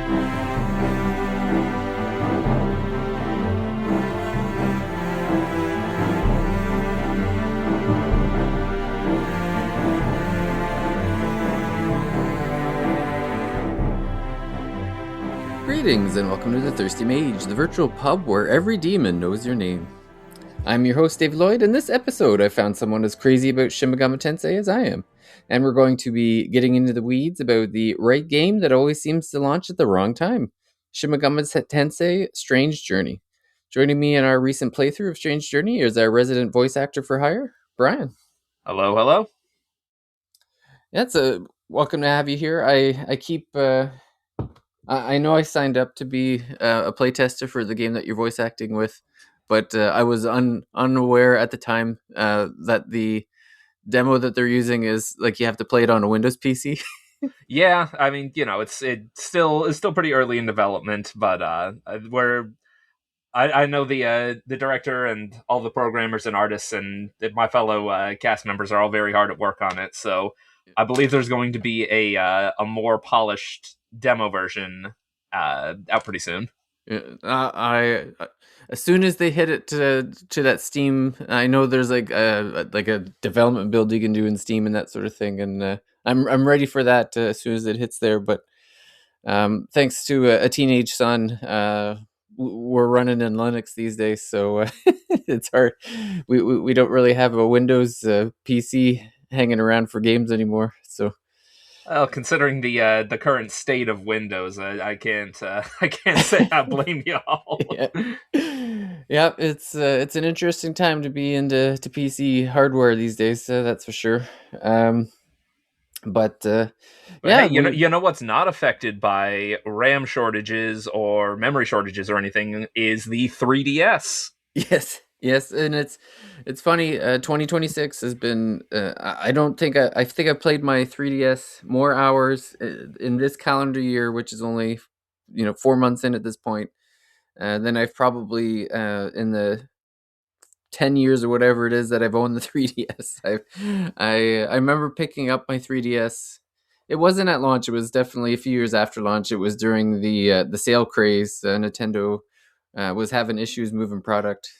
Greetings and welcome to the Thirsty Mage, the virtual pub where every demon knows your name. I'm your host, Dave Lloyd. In this episode, I found someone as crazy about Shin Megami Tensei as I am. And we're going to be getting into the weeds about the right game that always seems to launch at the wrong time. Shin Megami Tensei, Strange Journey. Joining me in our recent playthrough of Strange Journey is our resident voice actor for hire, Brian. Hello, hello. Yeah, it's welcome to have you here. I know I signed up to be a playtester for the game that you're voice acting with, but I was unaware at the time that the demo that they're using is like you have to play it on a Windows PC. Yeah, I mean, you know, it's still pretty early in development, but I know the director and all the programmers and artists and my fellow cast members are all very hard at work on it. So I believe there's going to be a more polished demo version out pretty soon. I as soon as they hit it to that Steam, I know there's like a development build you can do in Steam and that sort of thing, and I'm ready for that as soon as it hits there. But thanks to a teenage son, we're running in Linux these days, so it's hard. We don't really have a Windows PC hanging around for games anymore. So, well, considering the current state of Windows, I can't say I blame you all. Yeah, it's an interesting time to be into PC hardware these days. That's for sure. But yeah, hey, you know what's not affected by RAM shortages or memory shortages or anything is the 3DS. Yes, and it's funny. 2026 has been. I don't think I think I've played my 3DS more hours in this calendar year, which is only 4 months in at this point, than I've probably in the 10 years or whatever it is that I've owned the 3DS. I remember picking up my 3DS. It wasn't at launch. It was definitely a few years after launch. It was during the sale craze. Nintendo was having issues moving product.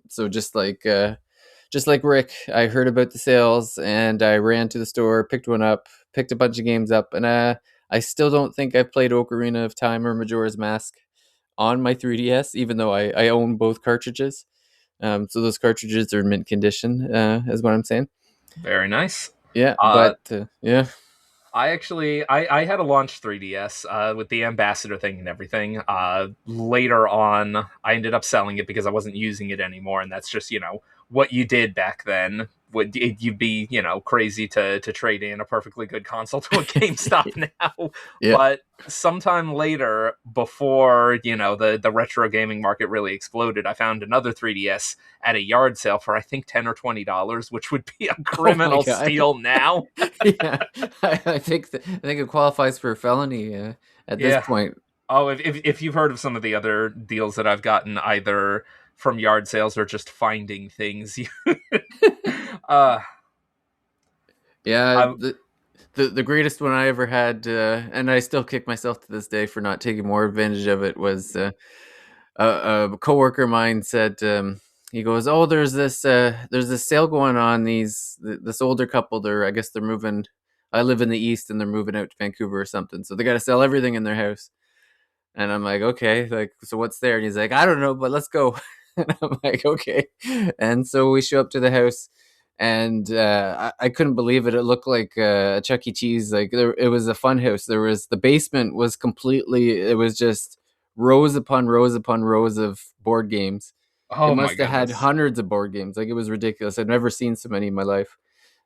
So just like Rick, I heard about the sales and I ran to the store, picked one up, picked a bunch of games up, and I still don't think I've played Ocarina of Time or Majora's Mask on my 3DS, even though I own both cartridges. So those cartridges are in mint condition, is what I'm saying. Very nice. Yeah, yeah. I had a launch 3DS with the ambassador thing and everything. Later on, I ended up selling it because I wasn't using it anymore, and that's just what you did back then. You'd be crazy to trade in a perfectly good console to a GameStop now. Yeah. But sometime later, before the retro gaming market really exploded, I found another 3DS at a yard sale for I think $10 or $20, which would be a criminal steal now. Yeah, I think it qualifies for a felony at this point. Oh, if you've heard of some of the other deals that I've gotten, either from yard sales or just finding things. Yeah, the greatest one I ever had, and I still kick myself to this day for not taking more advantage of it, was a coworker of mine said, he goes, "Oh, there's this sale going on. This older couple, I guess they're moving. I live in the East and they're moving out to Vancouver or something. So they got to sell everything in their house." And I'm like, "Okay, like, so what's there?" And he's like, "I don't know, but let's go." And I'm like, "Okay." And so we show up to the house, and I couldn't believe it. It looked like a Chuck E. Cheese. Like it was a fun house. The basement was completely. It was just rows upon rows upon rows of board games. Oh, it must have had hundreds of board games. Like, it was ridiculous. I've never seen so many in my life.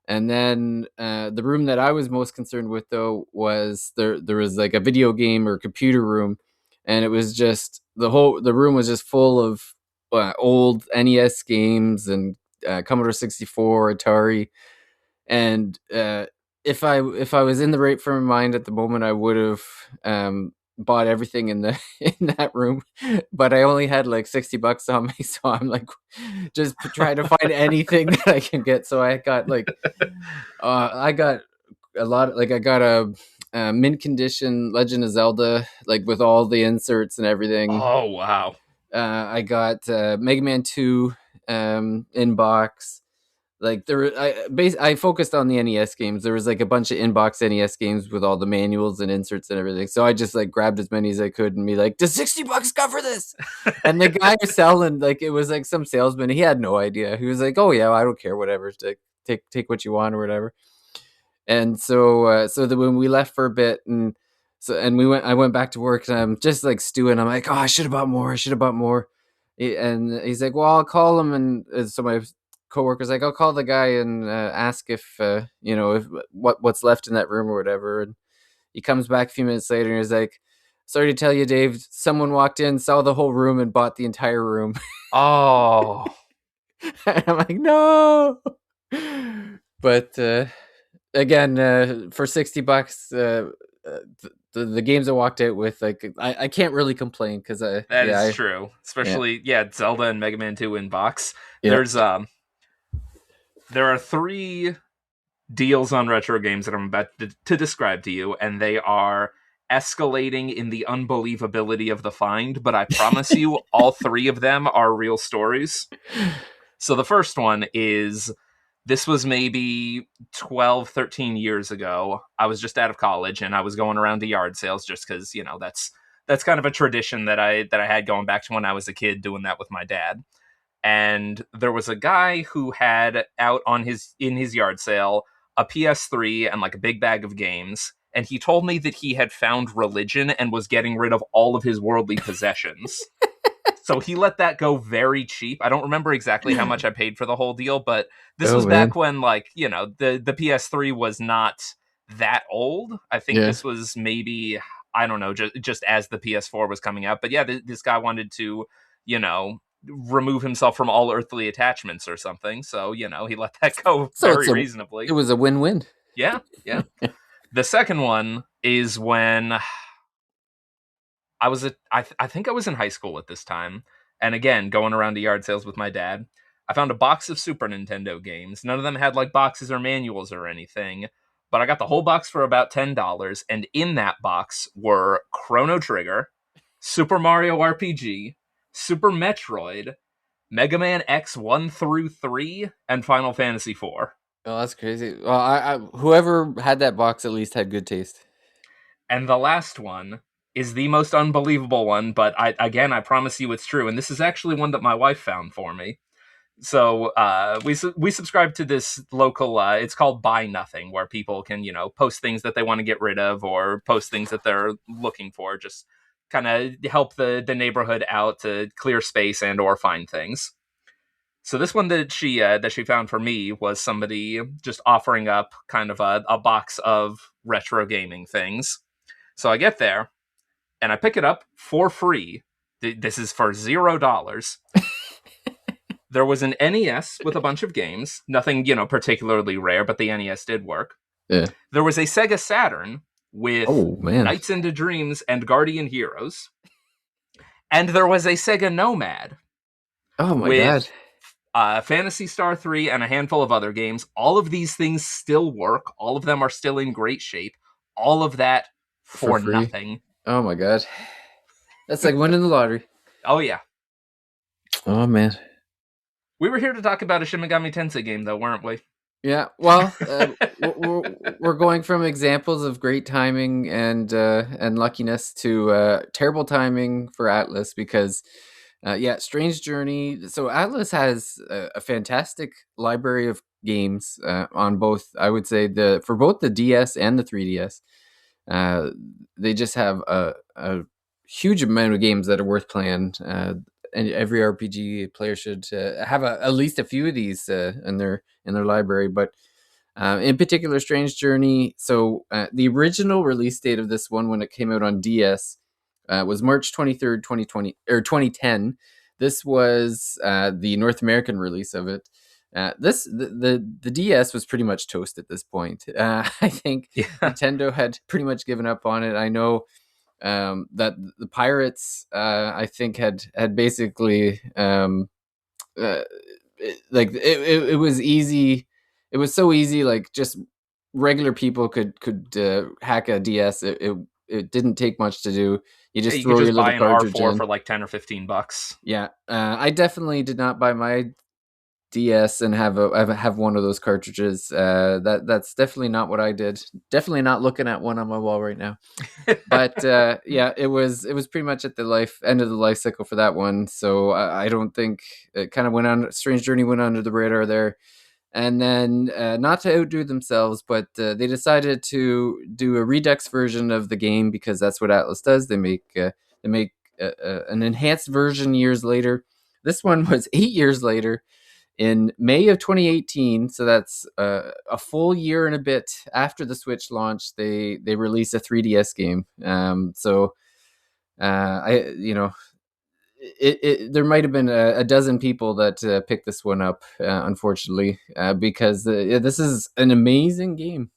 And then the room that I was most concerned with, though, was there was like a video game or computer room, and it was just the room was just full of old NES games and Commodore 64, Atari, and if I was in the right frame of mind at the moment, I would have bought everything in that room, but I only had like $60 on me, so I'm like just trying to find anything that I can get. So I got like I got a lot. Like, I got a mint condition Legend of Zelda, like with all the inserts and everything. Oh wow. I got Mega Man 2 inbox. Like I focused on the NES games. There was like a bunch of inbox NES games with all the manuals and inserts and everything. So I just like grabbed as many as I could and be like, "Does $60 cover this?" And the guy who's selling, like, it was like some salesman. He had no idea. He was like, "Oh yeah, I don't care, whatever. Take what you want or whatever." And so that when we left for a bit, and I went back to work, and I'm just like stewing. I'm like, "Oh, I should have bought more. I should have bought more." And he's like, "Well, I'll call him." And so my coworker's like, "I'll call the guy and ask if if what's left in that room or whatever." And he comes back a few minutes later and he's like, "Sorry to tell you, Dave, someone walked in, saw the whole room, and bought the entire room." Oh, And I'm like, "No." But again, for $60, the games I walked out with, like, I can't really complain because that is I true. yeah, Especially Zelda and Mega Man 2 in box. yeah. There are three deals on retro games that I'm about to describe to you, and they are escalating in the unbelievability of the find, but I promise you all three of them are real stories. So the first one is, this was maybe 12, 13 years ago. I was just out of college and I was going around to yard sales just because, that's kind of a tradition that I had going back to when I was a kid, doing that with my dad. And there was a guy who had out on his in his yard sale a PS3 and like a big bag of games, and he told me that he had found religion and was getting rid of all of his worldly possessions. So he let that go very cheap. I don't remember exactly how much I paid for the whole deal, but this Oh was back man, when, like, the PS3 was not that old. I think yeah. this was maybe, I don't know, just as the PS4 was coming out. But yeah, this guy wanted to, you know, remove himself from all earthly attachments or something. So, he let that go So very it reasonably. was a win-win. Yeah, yeah. The second one is when I think I was in high school at this time, and again going around to yard sales with my dad. I found a box of Super Nintendo games. None of them had like boxes or manuals or anything, but I got the whole box for about $10, and in that box were Chrono Trigger, Super Mario RPG, Super Metroid, Mega Man X 1 through 3, and Final Fantasy 4. Oh, that's crazy. Well, I whoever had that box at least had good taste. And the last one is the most unbelievable one, but I promise you it's true. And this is actually one that my wife found for me. So we subscribe to this local. It's called Buy Nothing, where people can post things that they want to get rid of or post things that they're looking for, just kind of help the neighborhood out to clear space and or find things. So this one that she found for me was somebody just offering up kind of a box of retro gaming things. So I get there and I pick it up for free. This is for $0. There was an NES with a bunch of games, nothing particularly rare, but the NES did work. Yeah. There was a Sega Saturn with Oh man. Nights into Dreams and Guardian Heroes, and there was a Sega Nomad Oh my god. with Fantasy Star 3 and a handful of other games. All of these things still work. All of them are still in great shape. All of that For for free. nothing. Oh my god. That's like winning the lottery. Oh yeah. Oh man. We were here to talk about a Shin Megami Tensei game, though, weren't we? Yeah. Well, we're going from examples of great timing and luckiness to terrible timing for Atlas because yeah, Strange Journey. So Atlas has a fantastic library of games on both. I would say for both the DS and the 3DS. Uh, they just have a huge amount of games that are worth playing. And every RPG player should have at least a few of these in their library. But in particular, Strange Journey. So the original release date of this one when it came out on DS was March 23rd, 2020 or 2010. This was the North American release of it. The DS was pretty much toast at this point. I think Yeah. Nintendo had pretty much given up on it. I know that the Pirates, I think, had basically like it was easy. It was so easy, like just regular people could hack a DS. It didn't take much to do. You Yeah, just you could throw your just buy little an cartridge R4 in. for like 10 or 15 bucks. Yeah, I definitely did not buy my DS and have one of those cartridges. That's definitely not what I did. Definitely not looking at one on my wall right now. But yeah, it was pretty much at the end of the life cycle for that one. So I don't think it kind of went on. Strange Journey went under the radar there. And then, not to outdo themselves, but they decided to do a Redux version of the game because that's what Atlas does. They make an enhanced version years later. This one was 8 years later, in May of 2018. So that's a full year and a bit after the Switch launch. They released a 3DS game. So I you know there might have been a dozen people that picked this one up, unfortunately, because this is an amazing game.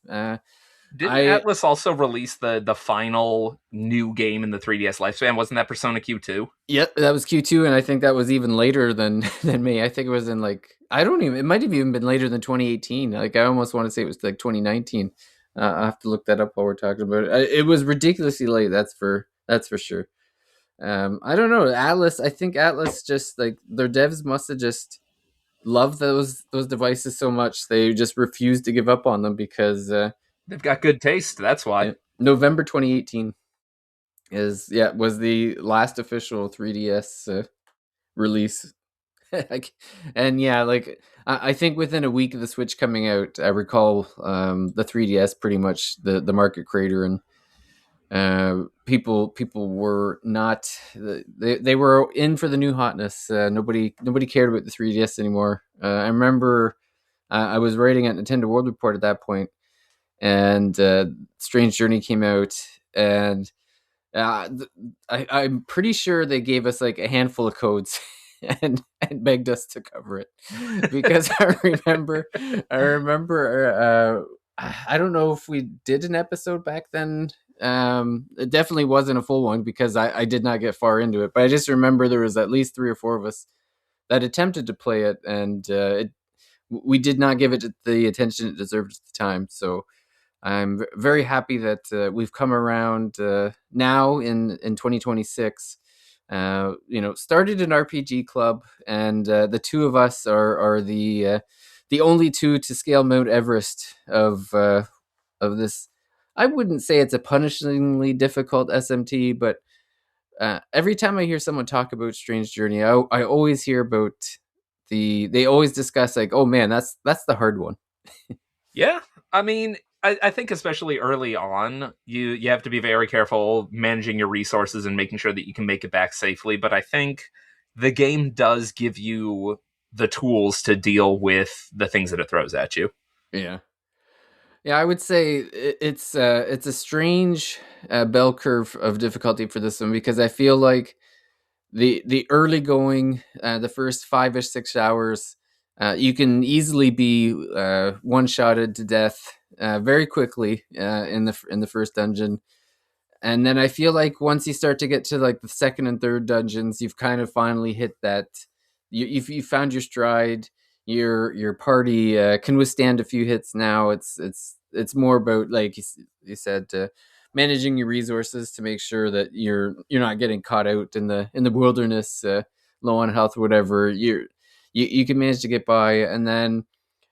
Didn't I Atlas also release the final new game in the 3DS lifespan? Wasn't that Persona Q2? Yep, that was Q2, and I think that was even later than than me. I think it was in like I don't even. It might have even been later than 2018. Like I almost want to say it was like 2019. I'll have to look that up while we're talking about it. It was ridiculously late. That's for sure. I don't know. Atlas. I think Atlas just like their devs must have just loved those devices so much they just refused to give up on them because They've got good taste, that's why. yeah, November 2018 was the last official 3DS release. Like, and yeah, like I think within a week of the Switch coming out, I recall the 3DS pretty much the market creator, and people were not they were in for the new hotness. Nobody cared about the 3DS anymore. I remember I was writing at Nintendo World Report at that point, and Strange Journey came out, and uh, I'm pretty sure they gave us like a handful of codes and begged us to cover it because I remember I don't know if we did an episode back then. It definitely wasn't a full one because I did not get far into it, but I just remember there was at least three or four of us that attempted to play it, and we did not give it the attention it deserved at the time. So I'm very happy that we've come around now in 2026. Started an RPG club, and the two of us are the only two to scale Mount Everest of this. I wouldn't say it's a punishingly difficult SMT, but every time I hear someone talk about Strange Journey, I always hear about they always discuss like, oh man, that's the hard one. Yeah, I mean, I think especially early on, you have to be very careful managing your resources and making sure that you can make it back safely. But I think the game does give you the tools to deal with the things that it throws at you. Yeah. Yeah, I would say it's a strange bell curve of difficulty for this one because I feel like the early going, the first 5 or 6 hours, you can easily be one shotted to death very quickly in the first dungeon, and then I feel like once you start to get to like the second and third dungeons, you've kind of finally hit that. You found your stride. Your party can withstand a few hits now. It's more about like you said, managing your resources to make sure that you're not getting caught out in the wilderness, low on health or whatever. You can manage to get by, and then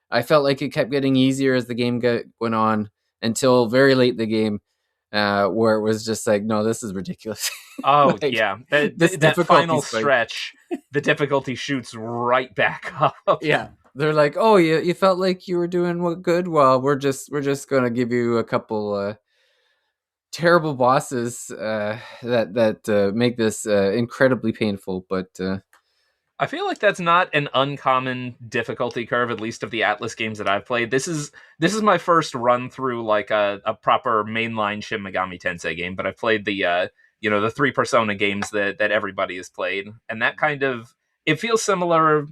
I felt like it kept getting easier as the game went on until very late in the game, where it was just like, no, this is ridiculous. Oh Like yeah, this that difficulty final spike. stretch, the difficulty shoots right back up. Yeah, they're like, oh, you felt like you were doing what good. Well, we're just gonna give you a couple terrible bosses that make this incredibly painful. But I feel like that's not an uncommon difficulty curve, at least of the Atlas games that I've played. This is my first run through like a proper mainline Shin Megami Tensei game, but I've played the three Persona games that everybody has played, and that kind of it feels similar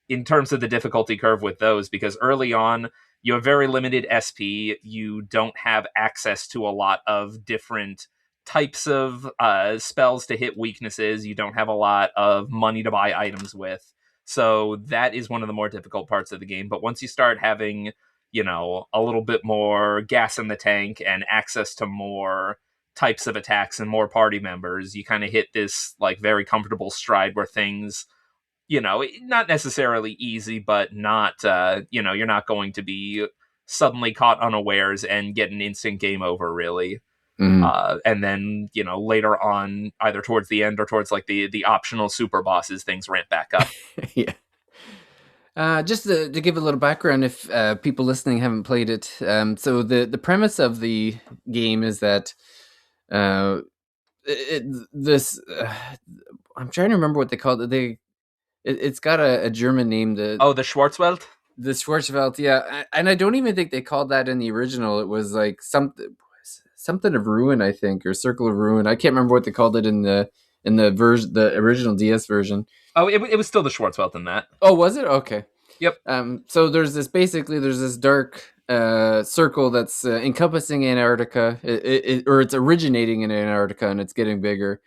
in terms of the difficulty curve with those because early on you have very limited SP. You don't have access to a lot of different types of spells to hit weaknesses. You don't have a lot of money to buy items with. So that is one of the more difficult parts of the game. But once you start having a little bit more gas in the tank and access to more types of attacks and more party members, you kind of hit this like very comfortable stride where things, not necessarily easy, but not, you're not going to be suddenly caught unawares and get an instant game over, really. Mm. And then, later on, either towards the end or towards like the optional super bosses, things ramp back up. Yeah. Just to give a little background, if people listening haven't played it, so the premise of the game is that uh, this I'm trying to remember what they called it. It's got a German name. Oh, the Schwarzwald? The Schwarzwald, yeah, and I don't even think they called that in the original. It was like something of ruin, I think, or Circle of Ruin. I can't remember what they called it in the original DS version. Oh, it was still the Schwarzwald in that. Oh, was it? Okay. Yep. So there's this dark circle that's encompassing Antarctica, or it's originating in Antarctica, and it's getting bigger.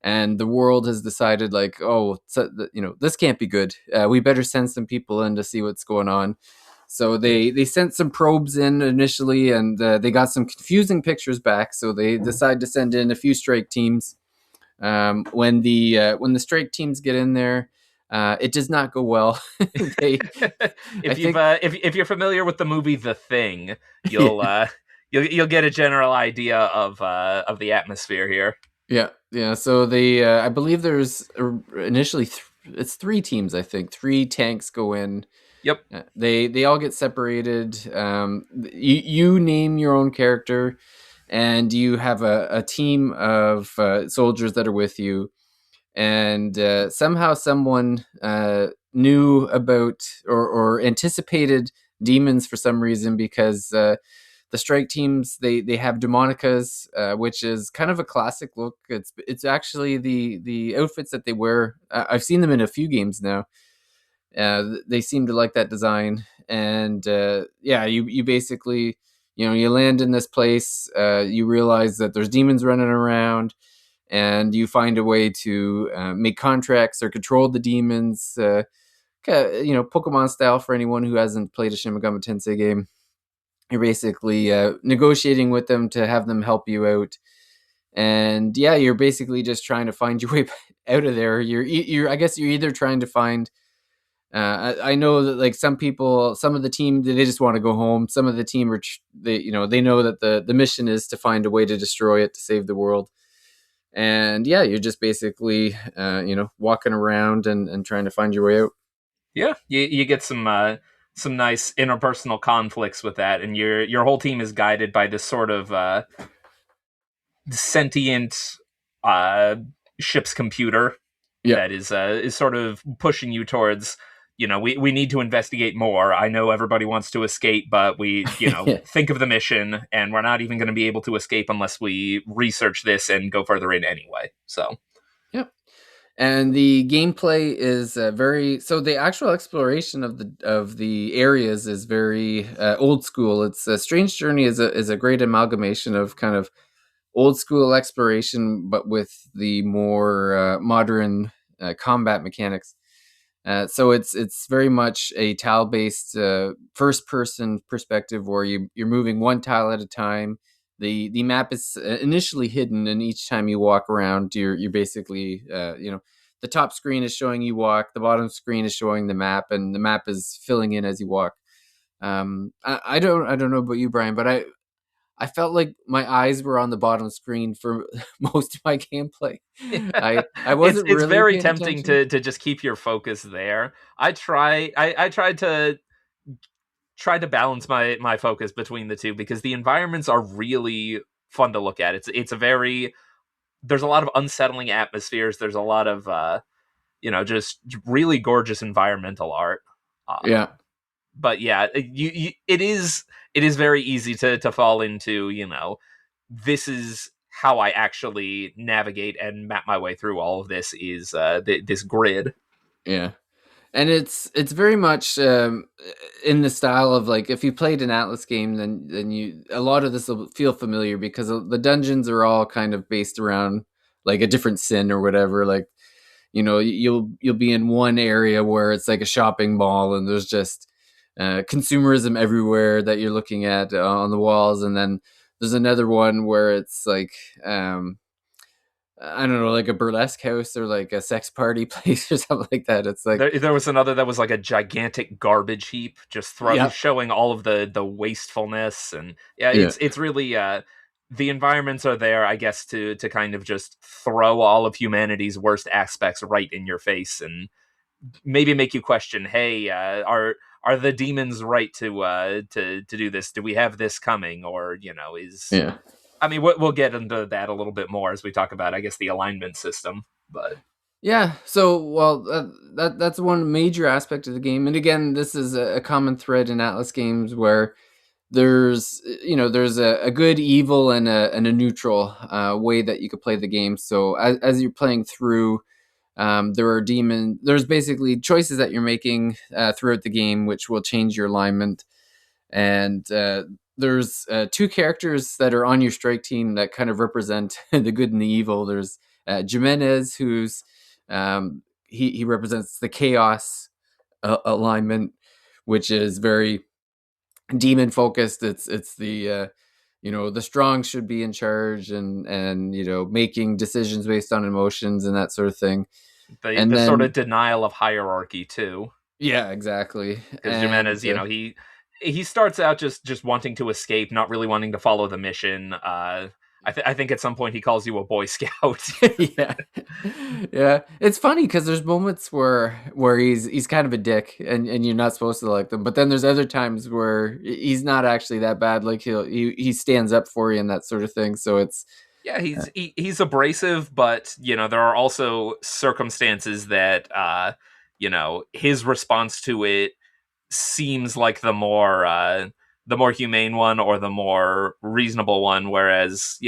And the world has decided, like, oh, so, this can't be good. We better send some people in to see what's going on. So they sent some probes in initially, and they got some confusing pictures back. So they decide to send in a few strike teams. When the strike teams get in there, it does not go well. they, I if you've think, if you're familiar with the movie The Thing, you'll yeah, you'll get a general idea of the atmosphere here. yeah. So I believe there's initially it's three teams. I think three tanks go in. Yep. They all get separated. You name your own character, and you have a team of soldiers that are with you. And somehow someone knew about or anticipated demons for some reason, because the strike teams they have demonicas, which is kind of a classic look. It's actually the outfits that they wear. I've seen them in a few games now. They seem to like that design, and yeah, you basically, you land in this place. You realize that there's demons running around, and you find a way to make contracts or control the demons. Pokemon style for anyone who hasn't played a Shin Megami Tensei game. You're basically negotiating with them to have them help you out, and yeah, you're basically just trying to find your way out of there. I guess you're either trying to find. I know that like some people, some of the team, they just want to go home. Some of the team are they know that the mission is to find a way to destroy it to save the world. And yeah, you're just basically walking around and trying to find your way out. Yeah, you get some nice interpersonal conflicts with that, and your whole team is guided by this sort of sentient uh, ship's computer Yeah. that is sort of pushing you towards. We need to investigate more. I know everybody wants to escape, but we, Yeah. think of the mission, and we're not even going to be able to escape unless we research this and go further in anyway. So, Yep. And the gameplay is very, so the actual exploration of the areas is very old school. It's a Strange Journey is a great amalgamation of kind of old school exploration, but with the more modern combat mechanics. So it's very much a tile based first person perspective, where you're moving one tile at a time. The map is initially hidden, and each time you walk around, you're basically the top screen is showing you walk, the bottom screen is showing the map, and the map is filling in as you walk. I don't know about you, Brian, but I felt like my eyes were on the bottom screen for most of my gameplay. I it's wasn't it's really very paying tempting attention. to just keep your focus there. I tried to balance my focus between the two because the environments are really fun to look at. It's a very there's a lot of unsettling atmospheres. There's a lot of just really gorgeous environmental art. Uh, Yeah, but yeah, it is very easy to fall into, this is how I actually navigate and map my way through all of this is this grid. yeah. And it's very much in the style of, like, if you played an Atlas game, then you a lot of this will feel familiar, because the dungeons are all kind of based around like a different sin or whatever. Like, you'll be in one area where it's like a shopping mall, and there's just consumerism everywhere that you're looking at on the walls, and then there's another one where it's like I don't know, like a burlesque house or like a sex party place or something like that. It's like, There was another that was like a gigantic garbage heap, just yeah, showing all of the wastefulness, and yeah, yeah, it's really the environments are there, I guess, to kind of just throw all of humanity's worst aspects right in your face, and maybe make you question, hey, are the demons right to do this? Do we have this coming, or is yeah. I mean, we'll get into that a little bit more as we talk about, I guess, the alignment system, but Yeah, so well, that's one major aspect of the game, and again, this is a common thread in Atlas games where there's a good, evil, and a neutral way that you could play the game. So as you're playing through, there's basically choices that you're making throughout the game, which will change your alignment, and there's two characters that are on your strike team that kind of represent the good and the evil. There's Jimenez, who's he represents the chaos alignment, which is very demon focused. It's the the strong should be in charge, and making decisions based on emotions and that sort of thing. And the sort of then denial of hierarchy too, yeah, exactly. because Jimenez, he starts out just wanting to escape, not really wanting to follow the mission. I think at some point he calls you a Boy Scout. Yeah, yeah. It's funny because there's moments where he's kind of a dick, and you're not supposed to like them. But then there's other times where he's not actually that bad. Like he stands up for you and that sort of thing. So it's Yeah, he's abrasive, but there are also circumstances that his response to it seems like the more humane one or the more reasonable one, whereas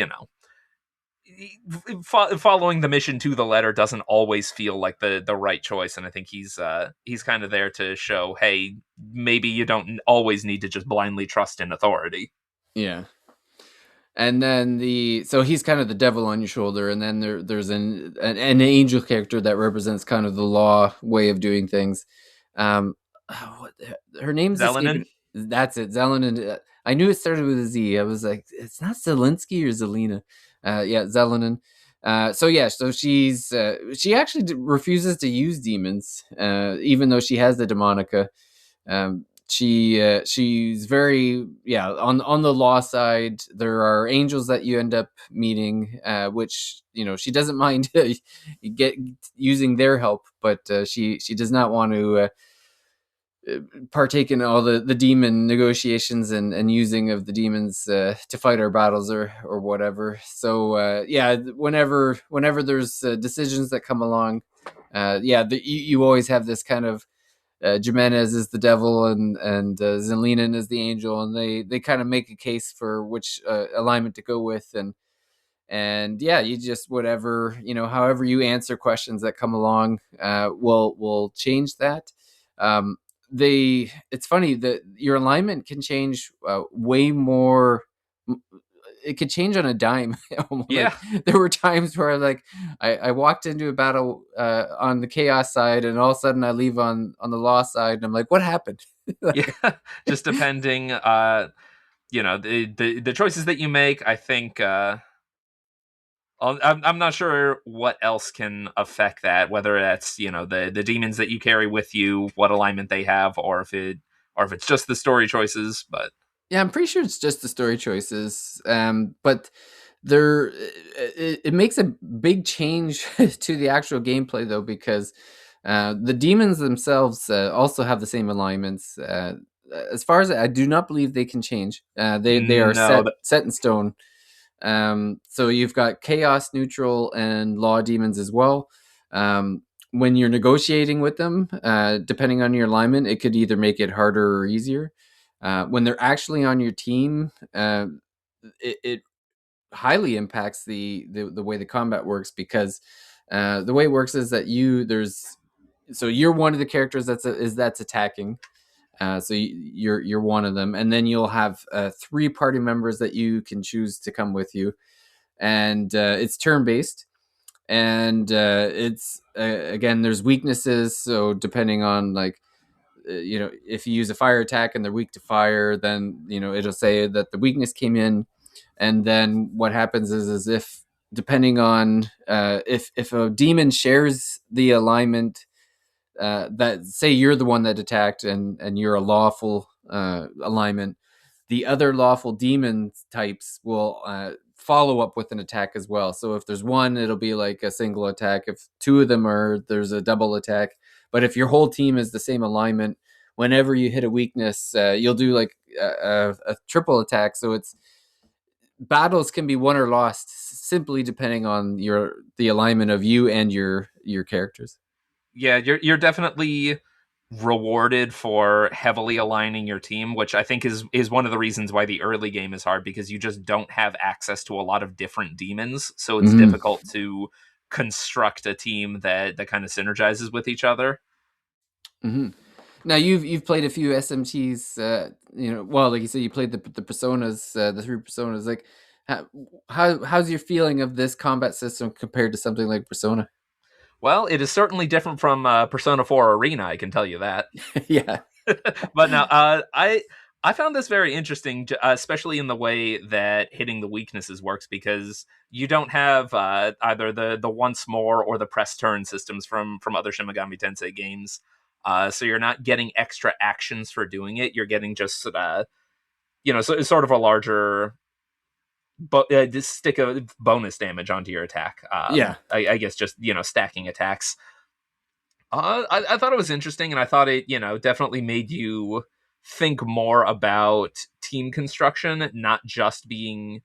following the mission to the letter doesn't always feel like the right choice, and I think he's kind of there to show, hey, maybe you don't always need to just blindly trust in authority. yeah. And then so he's kind of the devil on your shoulder, and then there's an angel character that represents kind of the law way of doing things. What, her name's escaping. Zelenin. That's it, Zelen. And I knew it started with a Z. I was like, it's not Zelensky or Zelina. Yeah, Zelenin. So yeah, so she actually refuses to use demons, even though she has the demonica. She's very, yeah, on the law side. There are angels that you end up meeting, which she doesn't mind get using their help, but she does not want to partake in all the demon negotiations and using of the demons to fight our battles or whatever. So yeah, whenever there's decisions that come along, yeah, you always have this kind of Jimenez is the devil and Zelina is the angel, and they kind of make a case for which alignment to go with, and yeah, you just whatever however you answer questions that come along, will change that. Um, it's funny that your alignment can change way more. It could change on a dime. Like Yeah. there were times where like I walked into a battle on the chaos side, and all of a sudden I leave on the law side, and I'm like, what happened? Yeah, Like, just depending, the choices that you make. I think I'm not sure what else can affect that, whether that's the demons that you carry with you, what alignment they have, or if it's just the story choices. But yeah, I'm pretty sure it's just the story choices. But there, it makes a big change to the actual gameplay though, because the demons themselves also have the same alignments. As far as I do not believe they can change. They are no, set in stone. So you've got chaos, neutral, and law demons as well. When you're negotiating with them, depending on your alignment, it could either make it harder or easier. When they're actually on your team, it highly impacts the way the combat works, because the way it works is that you're one of the characters that's attacking. So you're one of them, and then you'll have three party members that you can choose to come with you, and it's turn based, and it's again there's weaknesses. So depending on like if you use a fire attack and they're weak to fire, then it'll say that the weakness came in. And then what happens is if depending on if a demon shares the alignment, that say you're the one that attacked and you're a lawful alignment, the other lawful demon types will follow up with an attack as well. So if there's one, it'll be like a single attack. If two of them are, there's a double attack. But if your whole team is the same alignment, whenever you hit a weakness, you'll do like a triple attack. So it's battles can be won or lost simply depending on the alignment of you and your characters. Yeah, you're definitely rewarded for heavily aligning your team, which I think is one of the reasons why the early game is hard, because you just don't have access to a lot of different demons, so it's Mm-hmm. difficult to construct a team that kind of synergizes with each other. Mm-hmm. Now you've played a few SMTs. Well, like you said, you played the personas, the three personas. Like, how's your feeling of this combat system compared to something like Persona? Well, it is certainly different from Persona 4 Arena, I can tell you that. Yeah, But now, I found this very interesting, especially in the way that hitting the weaknesses works, because you don't have either the once more or the press turn systems from other Shin Megami Tensei games. So you're not getting extra actions for doing it. You're getting just so it's sort of a larger just stick a bonus damage onto your attack. yeah, I guess just stacking attacks. I thought it was interesting, and I thought it, definitely made you think more about team construction, not just being,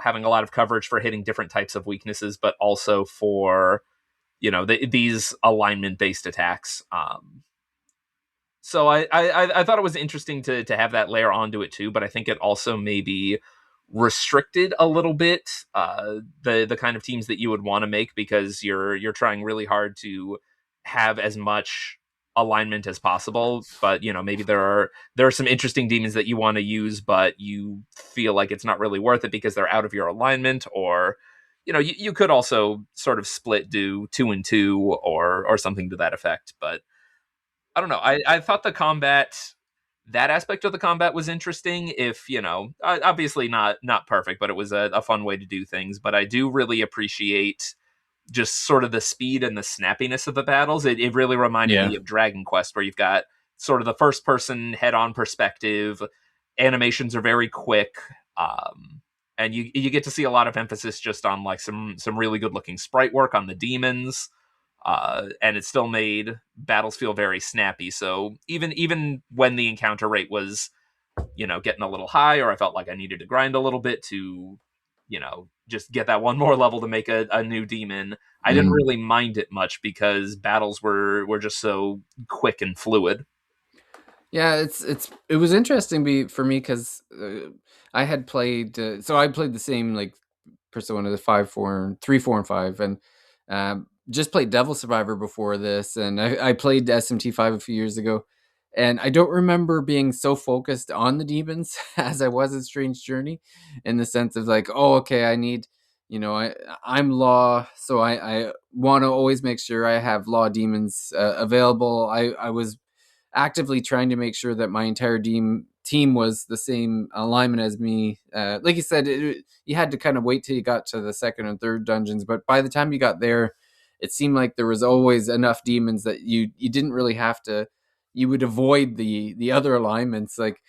having a lot of coverage for hitting different types of weaknesses, but also for, these alignment based attacks. So I thought it was interesting to have that layer onto it too, but I think it also maybe restricted a little bit the kind of teams that you would want to make, because you're trying really hard to have as much alignment as possible. But maybe there are some interesting demons that you want to use, but you feel like it's not really worth it because they're out of your alignment, or you could also sort of split, do 2 and 2 or something to that effect. But I don't know. I thought that aspect of the combat was interesting. If obviously not perfect, but it was a fun way to do things. But I do really appreciate just sort of the speed and the snappiness of the battles. It really reminded yeah. me of Dragon Quest, where you've got sort of the first person head on perspective. Animations are very quick. And you get to see a lot of emphasis just on like some really good looking sprite work on the demons. And it still made battles feel very snappy. So even when the encounter rate was, getting a little high, or I felt like I needed to grind a little bit to, just get that one more level to make a new demon, I didn't Mm. really mind it much because battles were just so quick and fluid. Yeah, it was interesting for me because I had played so I played the same like Persona the 5, 4, and 3, 4, and 5, and just played Devil Survivor before this, and I played SMT5 a few years ago, and I don't remember being so focused on the demons as I was in Strange Journey, in the sense of like, oh, okay, I need, I'm law, so I want to always make sure I have law demons available. I was actively trying to make sure that my entire team was the same alignment as me. Like you said, you had to kind of wait till you got to the second and third dungeons, but by the time you got there, it seemed like there was always enough demons that you didn't really have to. You would avoid the other alignments, like,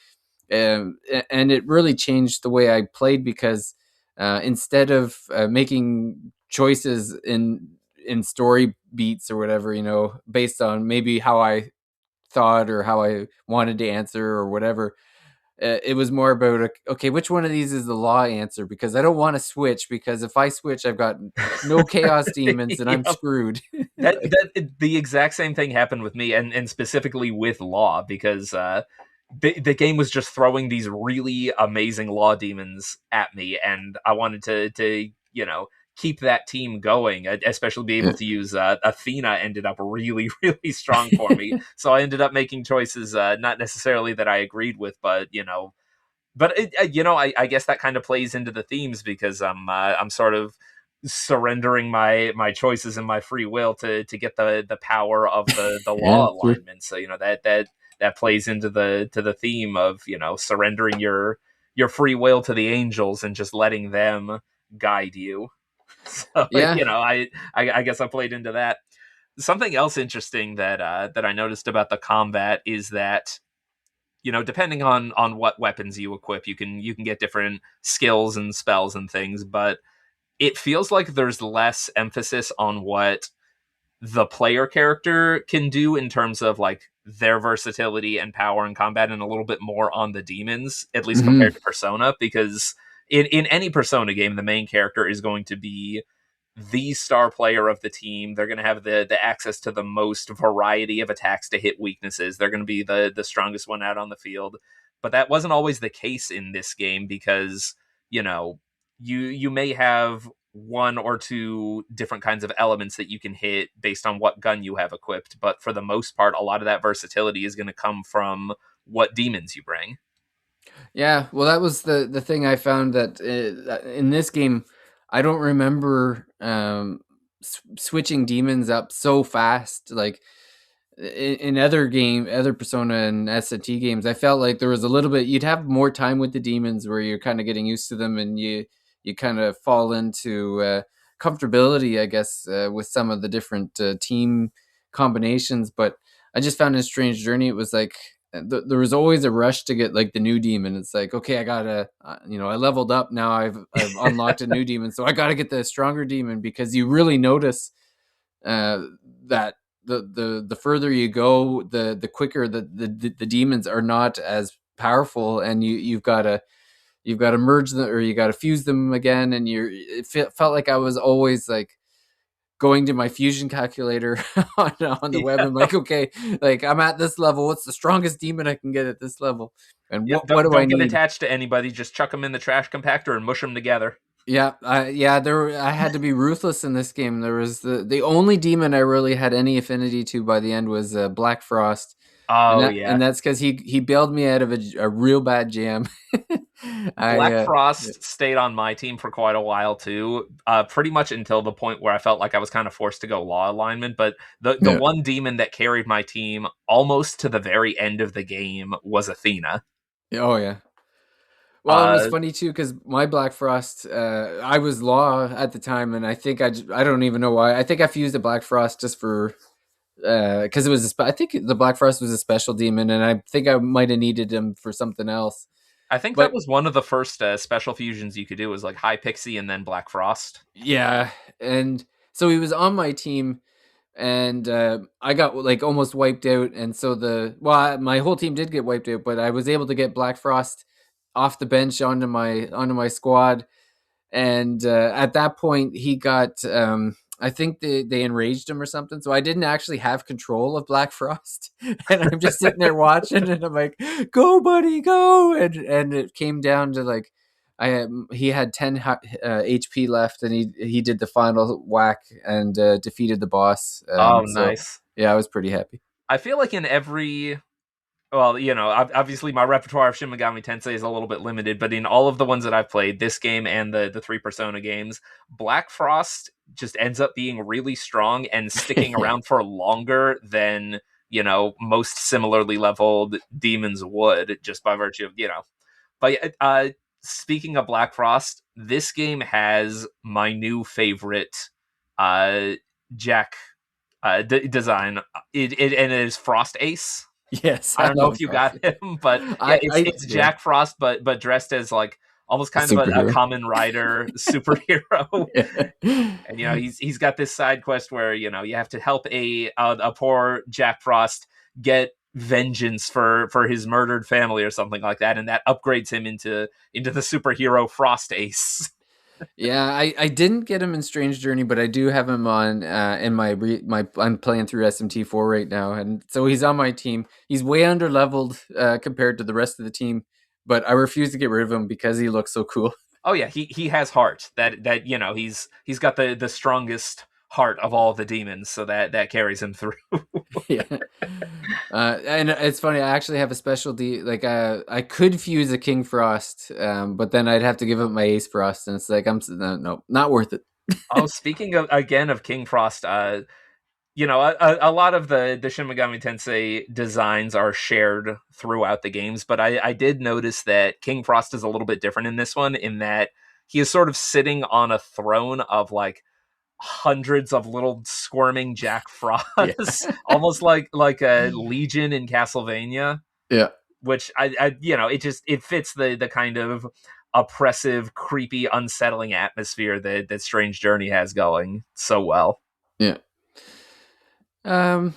and it really changed the way I played because instead of making choices in story beats or whatever, based on maybe how I thought or how I wanted to answer or whatever. It was more about okay, which one of these is the law answer? Because I don't want to switch, because if I switch, I've got no chaos demons and I'm Yep. screwed. That Like, the exact same thing happened with me, and specifically with Law, because the game was just throwing these really amazing Law demons at me, and I wanted to keep that team going, especially be able to use Athena. Ended up really really strong for me, so I ended up making choices not necessarily that I agreed with, but I guess that kind of plays into the themes, because I'm sort of surrendering my choices and my free will to get the power of the yeah, law true. alignment. So that that plays into the theme of, surrendering your free will to the angels and just letting them guide you. So, Yeah. I guess I played into that. Something else interesting that I noticed about the combat is that, depending on what weapons you equip, you can get different skills and spells and things, but it feels like there's less emphasis on what the player character can do in terms of like their versatility and power in combat, and a little bit more on the demons, at least Hmm. compared to Persona, because in any Persona game, the main character is going to be the star player of the team. They're going to have the access to the most variety of attacks to hit weaknesses. They're going to be the strongest one out on the field. But that wasn't always the case in this game because, you know, you may have one or two different kinds of elements that you can hit based on what gun you have equipped, but for the most part a lot of that versatility is going to come from what demons you bring. Yeah, well, that was the thing I found that in this game, I don't remember switching demons up so fast. Like in other Persona and SMT games, I felt like there was a little bit. You'd have more time with the demons, where you're kind of getting used to them, and you kind of fall into comfortability, I guess, with some of the different team combinations. But I just found in Strange Journey, it was like there was always a rush to get like the new demon. It's like, okay, I gotta, I leveled up now. I've unlocked a new demon, so I gotta get the stronger demon, because you really notice uh, that the further you go, the quicker the demons are not as powerful, and you've got to merge them, or you got to fuse them again, and felt like I was always like going to my fusion calculator on the web, Yeah. and like, okay, like I'm at this level, what's the strongest demon I can get at this level, and Yep, what do I don't get need? attached to anybody, just chuck them in the trash compactor and mush them together. I had to be ruthless in this game. There was the only demon I really had any affinity to by the end was Black Frost, and Oh that yeah. and that's because he bailed me out of a real bad jam. I Black Yeah. Frost stayed on my team for quite a while too, pretty much until the point where I felt like I was kind of forced to go law alignment. But the Yeah. one demon that carried my team almost to the very end of the game was Athena. Oh yeah. Well, it was Uh, funny too because my Black Frost, I was law at the time, and I think I don't even know why. I think I fused a Black Frost just for because it was I think the Black Frost was a special demon, and I think I might have needed him for something else. I think that But was one of the first special fusions you could do, was like High Pixie and then Black Frost. yeah, and so he was on my team, and I got like almost wiped out, and so my whole team did get wiped out, but I was able to get Black Frost off the bench onto my squad, and at that point he got I think they enraged him or something, so I didn't actually have control of Black Frost, and I'm just sitting there watching, and I'm like, "Go, buddy, go!" And it came down to like, he had 10 HP left, and he did the final whack and defeated the boss. Oh, So nice. yeah, I was pretty happy. I feel like in every, well, obviously my repertoire of Shin Megami Tensei is a little bit limited, but in all of the ones that I've played, this game and the three Persona games, Black Frost just ends up being really strong and sticking Yeah. around for longer than, most similarly leveled demons would, just by virtue of, But speaking of Black Frost, this game has my new favorite uh, Jack design. And it is Frost Ace. Yes, I I don't know love if you Frost. got him, but yeah, it's Yeah, Jack Frost, but dressed as like almost a kind of a superhero. common rider superhero. Yeah. And he's got this side quest where you have to help a poor Jack Frost get vengeance for his murdered family or something like that, and that upgrades him into the superhero Frost Ace. Yeah, I didn't get him in Strange Journey, but I do have him on in my I'm playing through SMT4 right now, and so he's on my team. He's way under leveled compared to the rest of the team, but I refuse to get rid of him because he looks so cool. Oh yeah, he has heart. That he's got the strongest heart of all the demons, so that carries him through. Yeah. And it's funny. I actually have a specialty. Like, I could fuse a King Frost, but then I'd have to give up my Ace Frost, and it's like no, not worth it. Oh, speaking of again of King Frost, a lot of the Shin Megami Tensei designs are shared throughout the games, but I did notice that King Frost is a little bit different in this one, in that he is sort of sitting on a throne of like hundreds of little squirming Jack Yeah. Frosts, almost like a legion in Castlevania, Yeah. which it fits the kind of oppressive, creepy, unsettling atmosphere that Strange Journey has going so well. Yeah. Um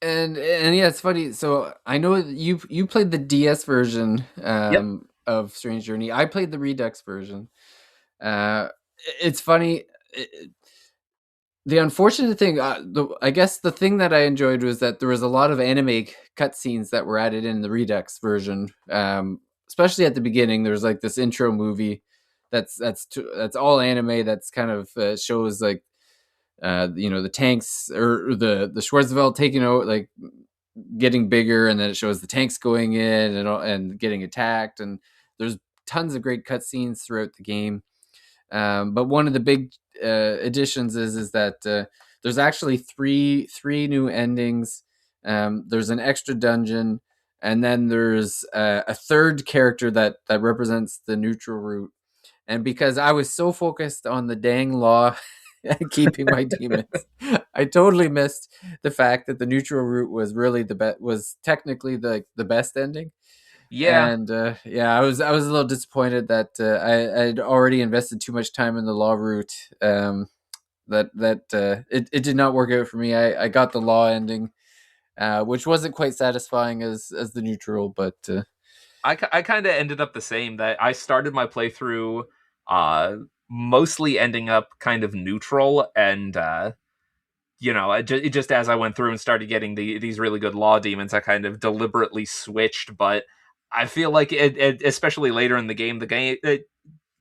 and yeah, it's funny. So I know you played the DS version Yep. of Strange Journey. I played the Redux version. Uh it's funny. The unfortunate thing, I guess the thing that I enjoyed was that there was a lot of anime cutscenes that were added in the Redux version. Especially at the beginning, there's like this intro movie that's all anime. That's kind of shows like the tanks or the Schwarzwald taking out, like getting bigger, and then it shows the tanks going in and getting attacked, and there's tons of great cutscenes throughout the game. But one of the big additions is that there's actually three new endings. There's an extra dungeon, and then there's a third character that represents the neutral route. And because I was so focused on the dang law and keeping my demons, I totally missed the fact that the neutral route was really was technically the best ending. Yeah, And yeah, I was a little disappointed that I'd already invested too much time in the law route. It did not work out for me. I got the law ending, which wasn't quite satisfying as the neutral, but I kind of ended up the same. That I started my playthrough uh, mostly ending up kind of neutral, and just as I went through and started getting these really good law demons, I kind of deliberately switched. But I feel like especially later in the game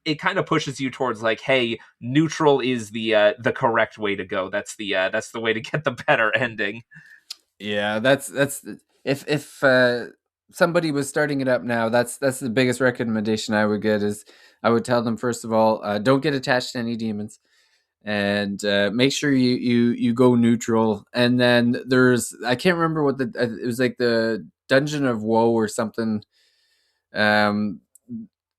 it kind of pushes you towards like, hey, neutral is the correct way to go. That's the way to get the better ending. yeah, that's if somebody was starting it up now, that's the biggest recommendation I would get is I would tell them first of all, don't get attached to any demons, and make sure you go neutral. And then there's I can't remember what it was, like the Dungeon of Woe or something, um,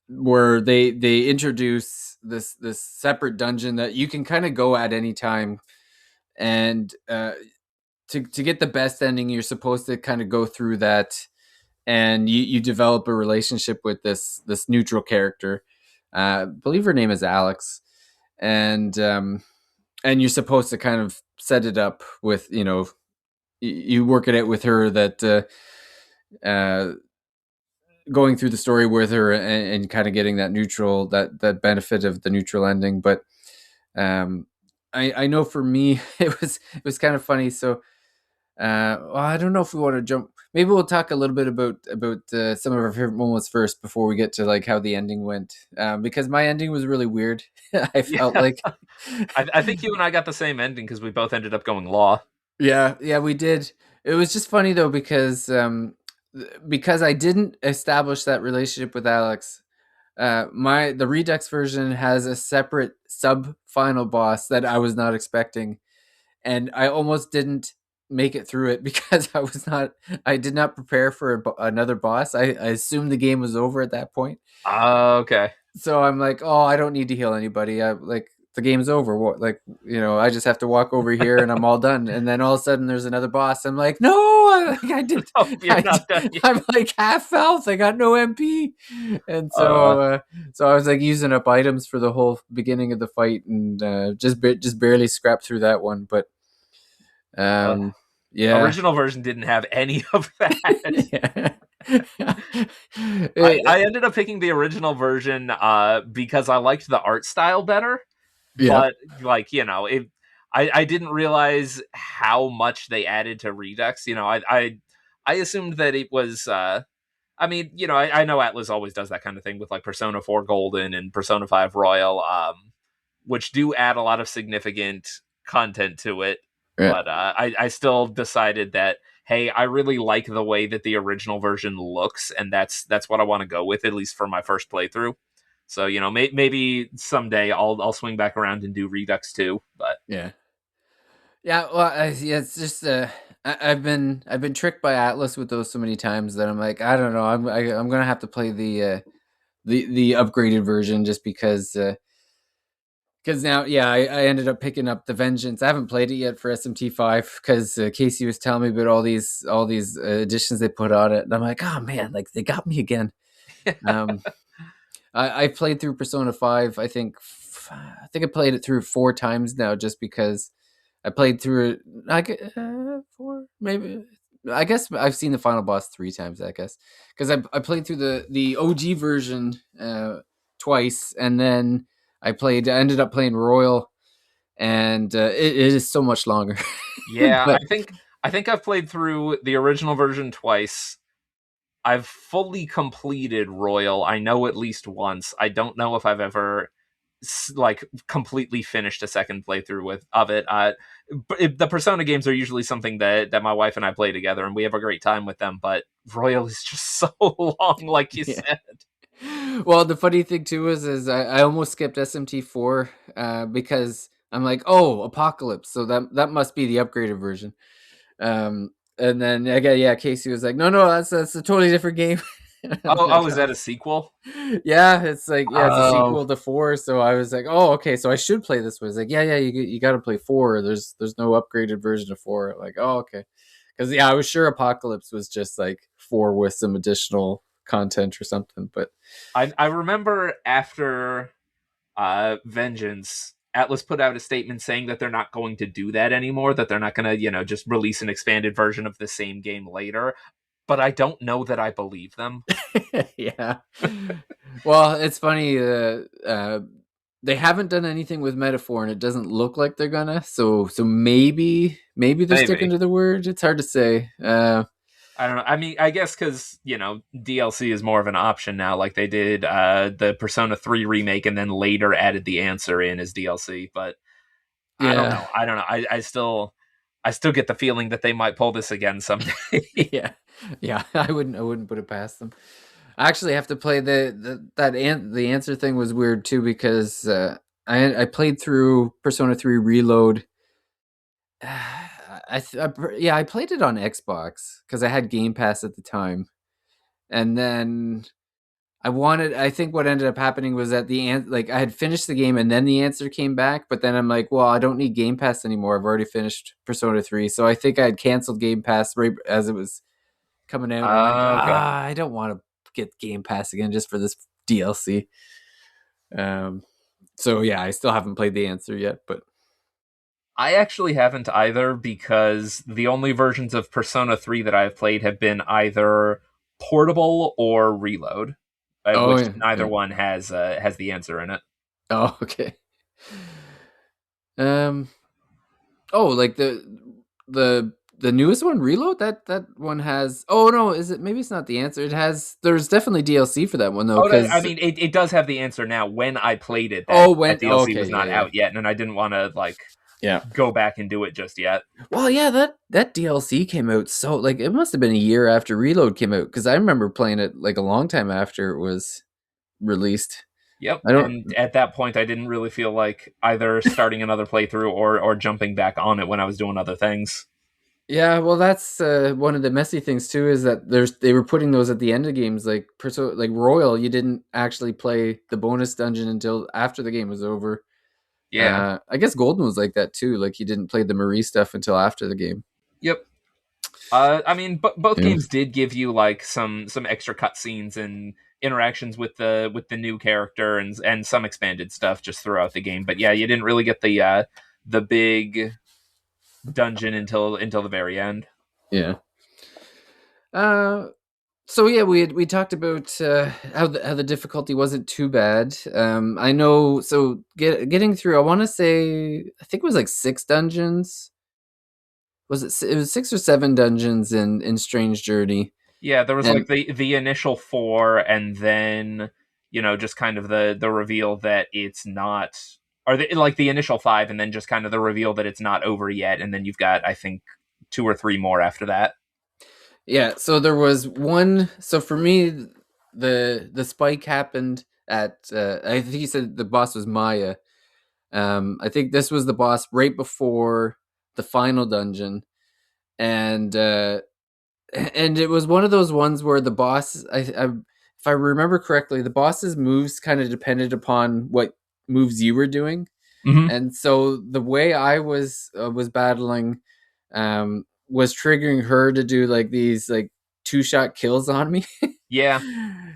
where they introduce this separate dungeon that you can kind of go at any time, and to get the best ending, you're supposed to kind of go through that, and you develop a relationship with this neutral character. I believe her name is Alex, and you're supposed to kind of set it up with you work it out with her, that going through the story with her, and kind of getting that neutral, that benefit of the neutral ending. But um I know for me it was kind of funny. So well, I don't know if we want to jump. Maybe we'll talk a little bit about some of our favorite moments first before we get to like how the ending went, because my ending was really weird. I felt Yeah, like I think you and I got the same ending because we both ended up going law. yeah, we did. It was just funny though, because I didn't establish that relationship with Alex. The Redux version has a separate sub final boss that I was not expecting, and I almost didn't make it through it because I did not prepare for another boss. I assumed the game was over at that point. Okay. So I'm like, oh, I don't need to heal anybody. I like the game's over. What, like, I just have to walk over here and I'm all done. And then all of a sudden there's another boss. I'm like, no, I did. Oh, you're not done yet. I'm like half health. I got no MP. And Uh, so I was like using up items for the whole beginning of the fight, and just barely scrapped through that one. But uh, um, yeah, Original version didn't have any of that. yeah, I ended up picking the original version because I liked the art style better, yeah, but like I didn't realize how much they added to Redux. I assumed that it was. I mean, I know Atlas always does that kind of thing with like Persona 4 Golden and Persona 5 Royal, which do add a lot of significant content to it. yeah. But I still decided that, hey, I really like the way that the original version looks, and that's what I want to go with, at least for my first playthrough. So maybe someday I'll swing back around and do Redux too. But Yeah. Yeah, well, yeah, it's just I've been tricked by Atlas with those so many times that I'm like, I don't know, I'm gonna have to play the upgraded version just because now, yeah, I ended up picking up the Vengeance. I haven't played it yet for SMT5 because Casey was telling me about all these additions they put on it, and I'm like, oh man, like they got me again. Um, I played through Persona 5. I think I played it through 4 times now, just because I played through it. Four, maybe. I guess I've seen the final boss 3 times. I guess because I played through the OG version twice, and then I ended up playing Royal, and it is so much longer. Yeah, But I think I've played through the original version twice. I've fully completed Royal. I know at least once. I don't know if I've ever like completely finished a second playthrough with of it. The Persona games are usually something that my wife and I play together, and we have a great time with them. But Royal is just so long, like you yeah. said. Well, the funny thing too is I almost skipped SMT4 because I'm like, oh, Apocalypse, so that must be the upgraded version. And then again, yeah, Casey was like, no, that's a totally different game. I'm Oh, like, is that a sequel? yeah, it's like, yeah, it's a Oh, sequel to 4. So I was like, oh, okay, so I should play this one. It's like, yeah, you got to play 4. There's no upgraded version of 4. I'm like, oh, okay, because yeah, I was sure Apocalypse was just like 4 with some additional content or something, but I remember after Vengeance, Atlas put out a statement saying that they're not going to do that anymore, that they're not going to, just release an expanded version of the same game later. But I don't know that I believe them. yeah. Well, it's funny. They haven't done anything with metaphor, and it doesn't look like they're gonna. So maybe they're sticking Maybe. to the word. It's hard to say. I don't know. I mean, I guess because, DLC is more of an option now, like they did the Persona 3 remake and then later added the answer in as DLC. But I don't Yeah, know. I don't know. I still get the feeling that they might pull this again someday. yeah, yeah. I wouldn't put it past them. I actually have to play the answer thing was weird too because I played through Persona 3 Reload. Yeah, I played it on Xbox because I had Game Pass at the time, and then I think what ended up happening was that like I had finished the game and then the answer came back, but then I'm like, well, I don't need Game Pass anymore. I've already finished Persona 3. So I think I had canceled Game Pass right as it was coming out. I'm like, Okay. I don't want to get Game Pass again just for this DLC. Um so yeah, I still haven't played the answer yet, but I actually haven't either because the only versions of Persona 3 that I've played have been either portable or reload, oh which yeah, neither yeah. one has the answer in it. Oh, okay. Um oh, like the newest one, Reload, that one has, oh no, is it, maybe it's not the answer. There's definitely DLC for that one though, Oh, I cuz mean, it does have the answer now. When I played it, oh, that when, oh, DLC okay, was yeah, not yeah. out yet, and I didn't want to Yeah. go back and do it just yet. Well, yeah, that DLC came out, so like it must have been a year after Reload came out cuz I remember playing it like a long time after it was released. Yep, I don't. and at that point, I didn't really feel like either starting another playthrough or jumping back on it when I was doing other things. Yeah, well, that's one of the messy things too. Is that they were putting those at the end of games, like Royal. You didn't actually play the bonus dungeon until after the game was over. Yeah. I guess Golden was like that too. Like you didn't play the Marie stuff until after the game. Yep. I mean, both Yeah, games did give you like some extra cutscenes and interactions with the new character and some expanded stuff just throughout the game. But yeah, you didn't really get the big dungeon until the very end. yeah. Uh, so yeah, we talked about how the difficulty wasn't too bad. I know. So getting through, I want to say, I think it was like 6 dungeons. It was 6 or 7 dungeons in Strange Journey. Yeah, there was like And the initial four, and then just kind of the reveal that it's not, or like the initial five, and then just kind of the reveal that it's not over yet, and then you've got I think two or three more after that. yeah, so there was one. So for me, the spike happened at. I think you said the boss was Maya. I think this was the boss right before. the final dungeon, and and it was one of those ones where the boss, if I remember correctly, the boss's moves kind of depended upon what moves you were doing, Hmm. and so the way I was battling was triggering her to do like these like two-shot kills on me. Yeah.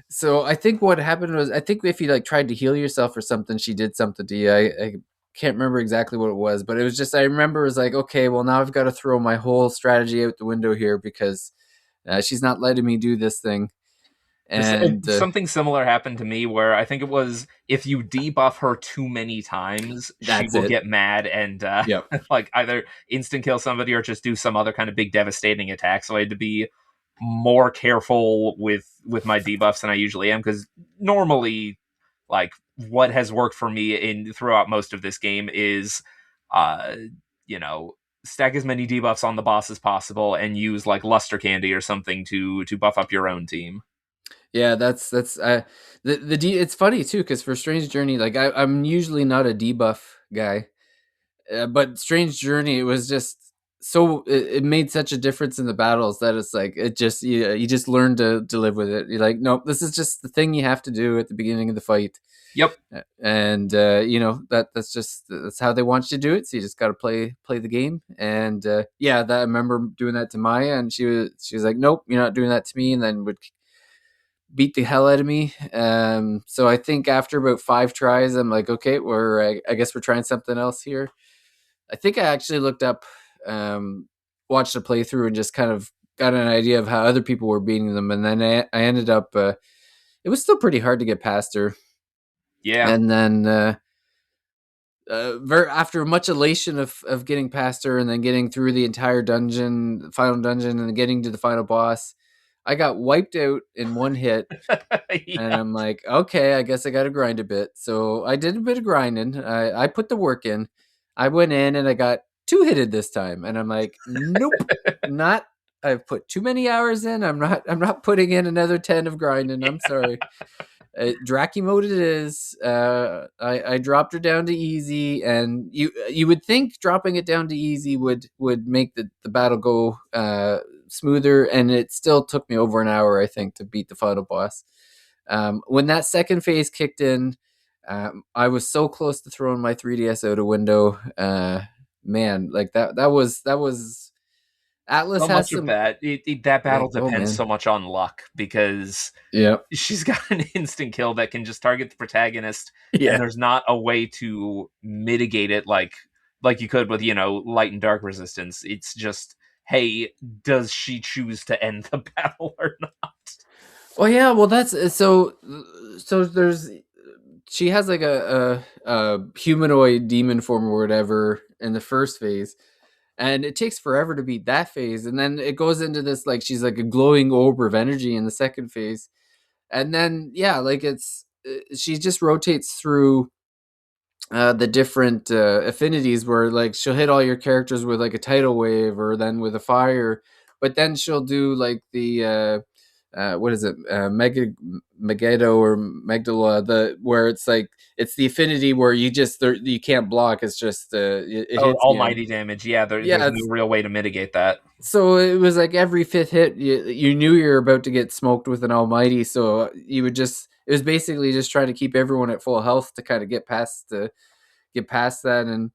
So I think what happened was, I think if you like tried to heal yourself or something, she did something to you. I can't remember exactly what it was, but it was just, I remember it was like, okay, well now I've got to throw my whole strategy out the window here because she's not letting me do this thing. And Something similar happened to me where I think it was if you debuff her too many times, she that's will it. get mad and Yep. like either instant kill somebody or just do some other kind of big devastating attack. So I had to be more careful with my debuffs than I usually am because normally, like what has worked for me in throughout most of this game is, uh, you know, stack as many debuffs on the boss as possible and use like luster candy or something to buff up your own team. Yeah, that's it's funny too because for Strange Journey, like I'm usually not a debuff guy, but Strange Journey, it was just so it made such a difference in the battles that it's like it just you just learn to live with it. You're like, nope, this is just the thing you have to do at the beginning of the fight, Yep. and that's just that's how they want you to do it. So you just got to play the game, and yeah, that I remember doing that to Maya, and she was like, nope, you're not doing that to me, and then would beat the hell out of me. So I think after about 5 tries, I'm like, okay, I guess we're trying something else here. I think I actually looked up, watched a playthrough, and just kind of got an idea of how other people were beating them, and then I ended up. It was still pretty hard to get past her, Yeah. and then after much elation of getting past her, and then getting through the entire dungeon, final dungeon, and getting to the final boss, I got wiped out in one hit. And Yeah. I'm like, okay, I guess I got to grind a bit. So I did a bit of grinding. I put the work in. I went in and I got two-hitted this time. And I'm like, nope, not. I've put too many hours in. I'm not putting in another 10 of grinding. I'm sorry. Draki mode it is. I dropped her down to easy, and you would think dropping it down to easy would make the battle go smoother, and it still took me over an hour, I think, to beat the final boss. When that second phase kicked in, I was so close to throwing my 3DS out a window. Man, like that was Atlas So has much of some that. That battle like, oh depends man, so much on luck because yeah, she's got an instant kill that can just target the protagonist, and yeah. there's not a way to mitigate it like you could with light and dark resistance. It's just, hey, does she choose to end the battle or not? Well, yeah, well that's so there's she has like a humanoid demon form or whatever in the first phase, and it takes forever to beat that phase, and then it goes into this like she's like a glowing orb of energy in the second phase, and then yeah, like it's she just rotates through the different affinities where like she'll hit all your characters with like a tidal wave or then with a fire, but then she'll do like the what is it, Megiddo or Magdala, the where it's like it's the affinity where you can't block. It's just it Oh, hits you. almighty damage. Yeah, there's Yeah, no real way to mitigate that. so it was like every fifth hit, you knew you were about to get smoked with an almighty. So you would just it was basically just trying to keep everyone at full health to kind of get past that. And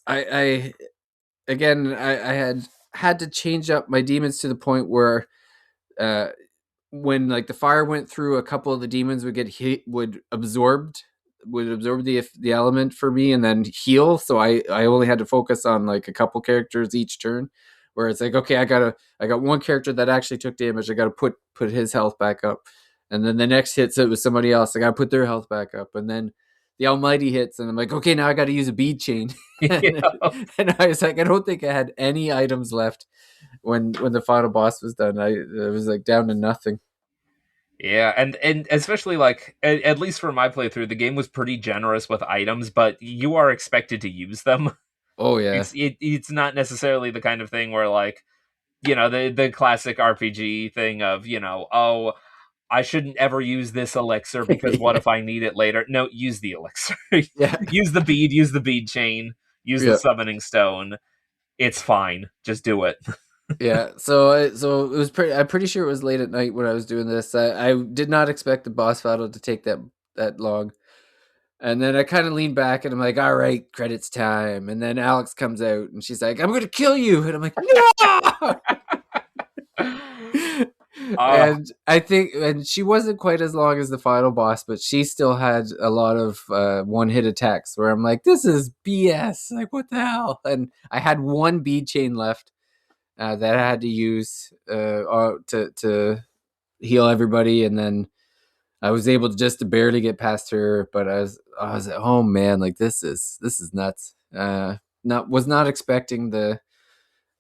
I again I had to change up my demons to the point where uh when like the fire went through, a couple of the demons would get hit, would absorb the element for me and then heal. So I only had to focus on like a couple characters each turn, where it's like, okay, I got one character that actually took damage. I gotta put his health back up, and then the next hits it was somebody else. I gotta put their health back up, and then the almighty hits, and I'm like, okay, now I gotta use a bead chain. and, Yeah. and I was like, I don't think I had any items left when the final boss was done. I was like down to nothing. Yeah, and especially like at least for my playthrough, the game was pretty generous with items, but you are expected to use them. Oh yeah. It's not necessarily the kind of thing where like the classic RPG thing of oh, I shouldn't ever use this elixir because what yeah. if I need it later? No, use the elixir. Yeah. Use the bead chain, use the Yeah. summoning stone. it's fine. Just do it. Yeah, so it was pretty. I'm pretty sure it was late at night when I was doing this. I did not expect the boss battle to take that long, and then I kind of leaned back and I'm like, "All right, credits time." And then Alex comes out and she's like, "I'm gonna kill you," and I'm like, "No!" uh, And I think, and she wasn't quite as long as the final boss, but she still had a lot of one hit attacks where I'm like, "This is BS! Like, what the hell?" And I had one bead chain left that I had to use to heal everybody, and then I was able to just to barely get past her. But I was at home, man. Like this is nuts. Not was not expecting the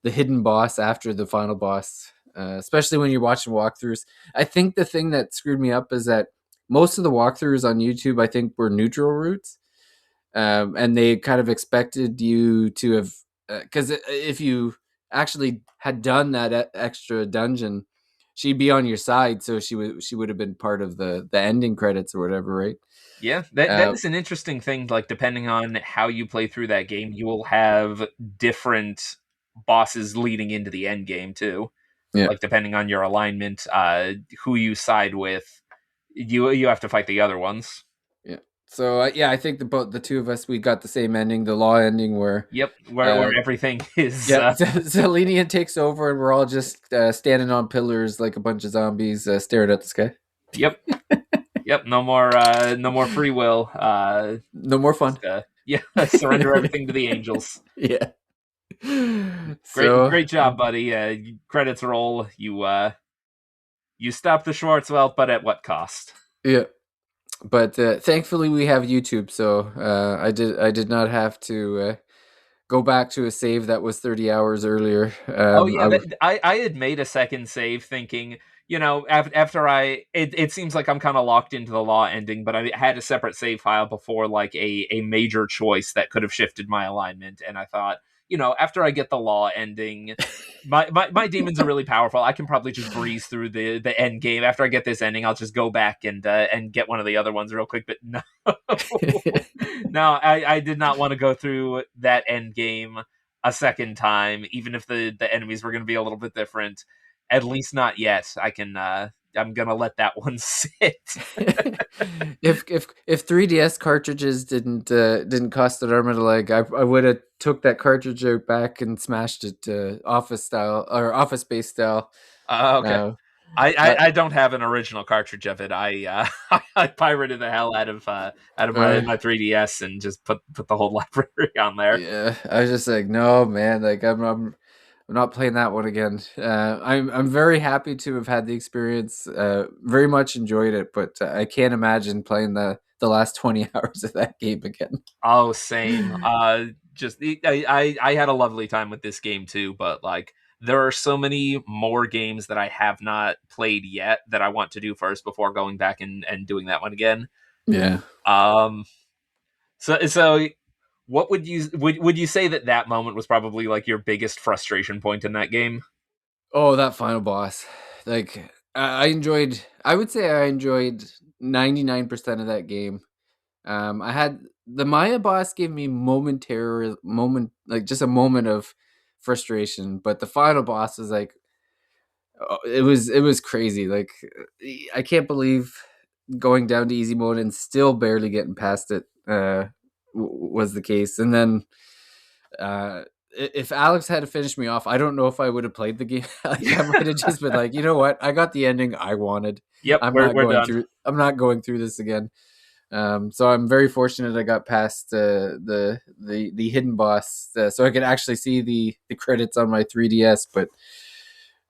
hidden boss after the final boss, especially when you're watching walkthroughs. I think the thing that screwed me up is that most of the walkthroughs on YouTube, I think, were neutral routes, and they kind of expected you to have, because if you actually had done that extra dungeon, she'd be on your side, so she would have been part of the ending credits or whatever, right? yeah, that Uh, is an interesting thing. Like, depending on how you play through that game, you will have different bosses leading into the end game too. yeah, Like, depending on your alignment, who you side with, you have to fight the other ones. yeah. So yeah, I think both the two of us, we got the same ending, the law ending, where Yep, where uh, everything is. yeah, Zelenian takes over, and we're all just standing on pillars like a bunch of zombies, staring at the sky. Yep, yep. No more free will. No more fun. Just yeah, surrender everything to the angels. Yeah. Great, So great job, buddy. Credits roll. You stopped the Schwarzwald, but at what cost? yeah, but thankfully we have YouTube, so I did not have to go back to a save that was 30 hours earlier. Oh yeah, I had made a second save thinking, after it seems like I'm kind of locked into the law ending, but I had a separate save file before like a major choice that could have shifted my alignment, and I thought, after I get the law ending, my demons are really powerful. I can probably just breeze through the end game. After I get this ending, I'll just go back and get one of the other ones real quick. But no, no, I did not want to go through that end game a second time, even if the enemies were going to be a little bit different. At least not yet. I'm gonna let that one sit. if 3DS cartridges didn't cost an arm and a leg, I would have took that cartridge out back and smashed it office style or office space style. Okay. Uh, I don't have an original cartridge of it. I pirated the hell out of uh, my 3DS and just put the whole library on there. yeah, I was just like, no, man, like I'm not playing that one again. I'm very happy to have had the experience. Very much enjoyed it, but I can't imagine playing the last 20 hours of that game again. Oh, same. Just I had a lovely time with this game too, but like there are so many more games that I have not played yet that I want to do first before going back and doing that one again. Yeah. Um, so what would you say that moment was probably like your biggest frustration point in that game? Oh, that final boss. Like I enjoyed. I would say I enjoyed 99% of that game. I had the Maya boss gave me like just a moment of frustration, but the final boss was like, it was crazy. Like I can't believe going down to easy mode and still barely getting past it was the case. And then uh, if Alex had to finish me off, I don't know if I would have played the game. Like I might have just been like, you know what, I got the ending I wanted. Yep, I'm not we're going done. through. I'm not going through this again. So I'm very fortunate I got past the hidden boss, so I could actually see the credits on my 3DS. But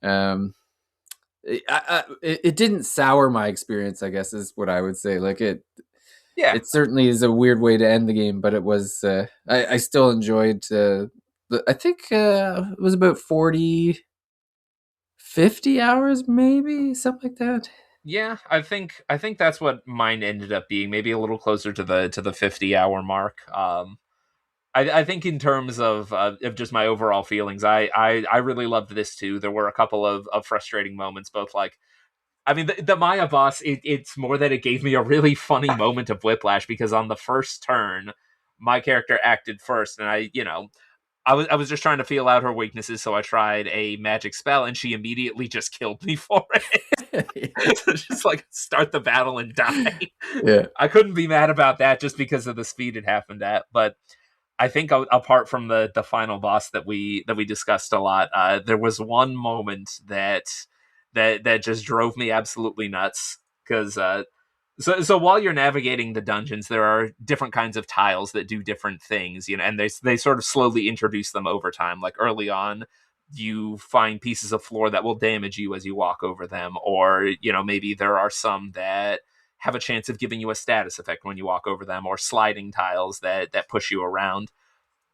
um, it didn't sour my experience, I guess is what I would say. Like Yeah, it certainly is a weird way to end the game, but it was I still enjoyed I think it was about 40, 50 hours, maybe something like that. yeah. I think that's what mine ended up being. Maybe a little closer to the 50-hour mark. I think in terms of just my overall feelings, I really loved this too. There were a couple of frustrating moments, both like I mean the Maya boss. It's more that it gave me a really funny moment of whiplash because on the first turn, my character acted first, and I was just trying to feel out her weaknesses, so I tried a magic spell, and she immediately just killed me for it. So just like start the battle and die. Yeah. I couldn't be mad about that just because of the speed it happened at. But I think apart from the final boss that we discussed a lot, there was one moment that just drove me absolutely nuts because so while you're navigating the dungeons, there are different kinds of tiles that do different things, and they sort of slowly introduce them over time. Like early on, you find pieces of floor that will damage you as you walk over them, or maybe there are some that have a chance of giving you a status effect when you walk over them, or sliding tiles that push you around.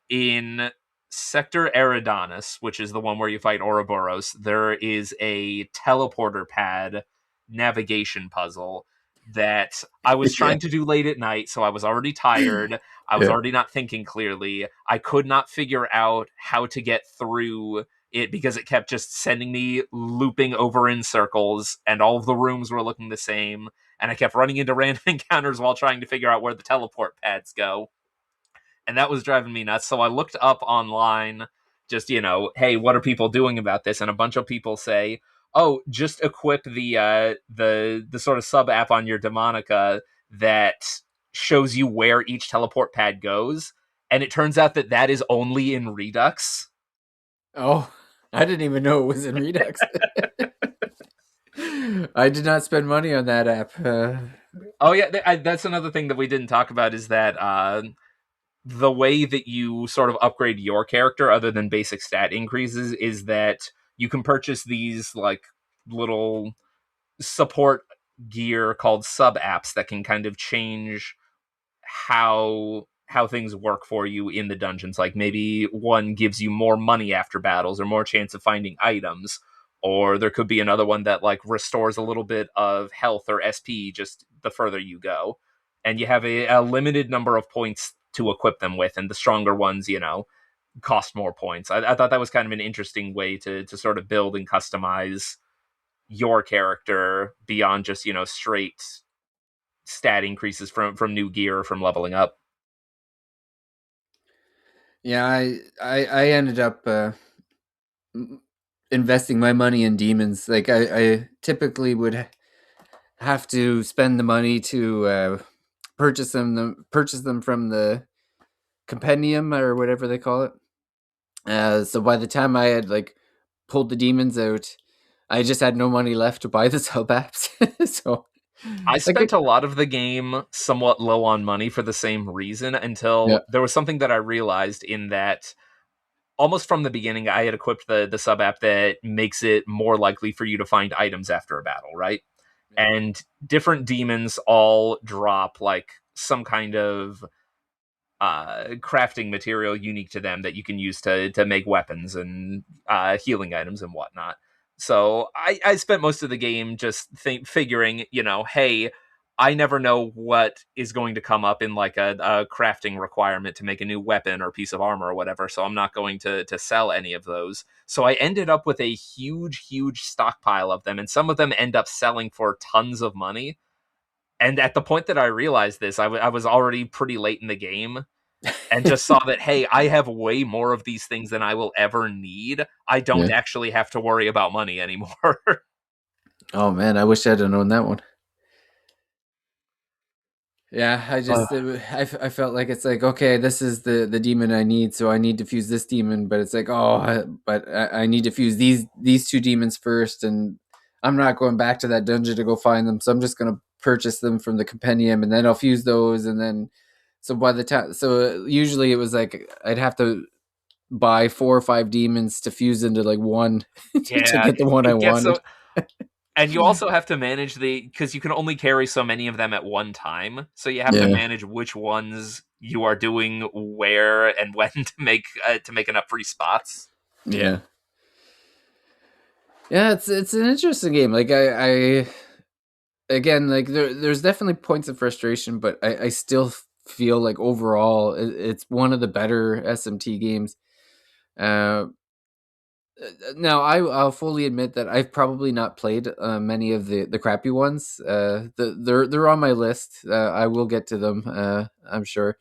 In Sector Eridanus, which is the one where you fight Ouroboros, there is a teleporter pad navigation puzzle that I was Yeah. trying to do late at night, so I was already tired. I was Yeah. already not thinking clearly. I could not figure out how to get through it because it kept just sending me looping over in circles, and all of the rooms were looking the same. And I kept running into random encounters while trying to figure out where the teleport pads go, and that was driving me nuts. So I looked up online, just hey, what are people doing about this? And a bunch of people say, oh, just equip the sort of sub app on your Demonica that shows you where each teleport pad goes. And it turns out that that is only in Redux. Oh, I didn't even know it was in Redux. I did not spend money on that app. Oh yeah, that's another thing that we didn't talk about is that the way that you sort of upgrade your character other than basic stat increases is that you can purchase these like little support gear called sub apps that can kind of change how things work for you in the dungeons. Like maybe one gives you more money after battles or more chance of finding items, or there could be another one that like restores a little bit of health or SP just the further you go. And you have a limited number of points to equip them with, and the stronger ones, cost more points. I thought that was kind of an interesting way to sort of build and customize your character beyond just straight stat increases from new gear or from leveling up. Yeah, I ended up investing my money in demons. Like I typically would have to spend the money to purchase them from the compendium or whatever they call it. So by the time I had like pulled the demons out, I just had no money left to buy the sub apps. So I like spent a lot of the game somewhat low on money for the same reason yeah, until there was something that I realized in that almost from the beginning I had equipped the sub app that makes it more likely for you to find items after a battle, right? And different demons all drop like some kind of crafting material unique to them that you can use to make weapons and healing items and whatnot. So I spent most of the game just figuring, hey, I never know what is going to come up in like a crafting requirement to make a new weapon or piece of armor or whatever. So I'm not going to sell any of those. So I ended up with a huge, huge stockpile of them, and some of them end up selling for tons of money. And at the point that I realized this, I was already pretty late in the game and just saw that, hey, I have way more of these things than I will ever need. I don't yeah. actually have to worry about money anymore. Oh man, I wish I'd have known that one. Yeah, I felt like it's like okay, this is the demon I need, so I need to fuse this demon, but it's like but I need to fuse these two demons first, and I'm not going back to that dungeon to go find them, so I'm just gonna purchase them from the compendium, and then I'll fuse those, and then so by the time usually it was like I'd have to buy 4 or 5 demons to fuse into like one to Yeah, get the one I it gets so. wanted. And you also have to manage because you can only carry so many of them at one time. So you have to Yeah, manage which ones you are doing where and when to make enough free spots. yeah, yeah. It's an interesting game. Like I again, like there's definitely points of frustration, but I still feel like overall it's one of the better SMT games. Uh, Now I'll fully admit that I've probably not played many of the crappy ones. They're on my list. I will get to them. I'm sure,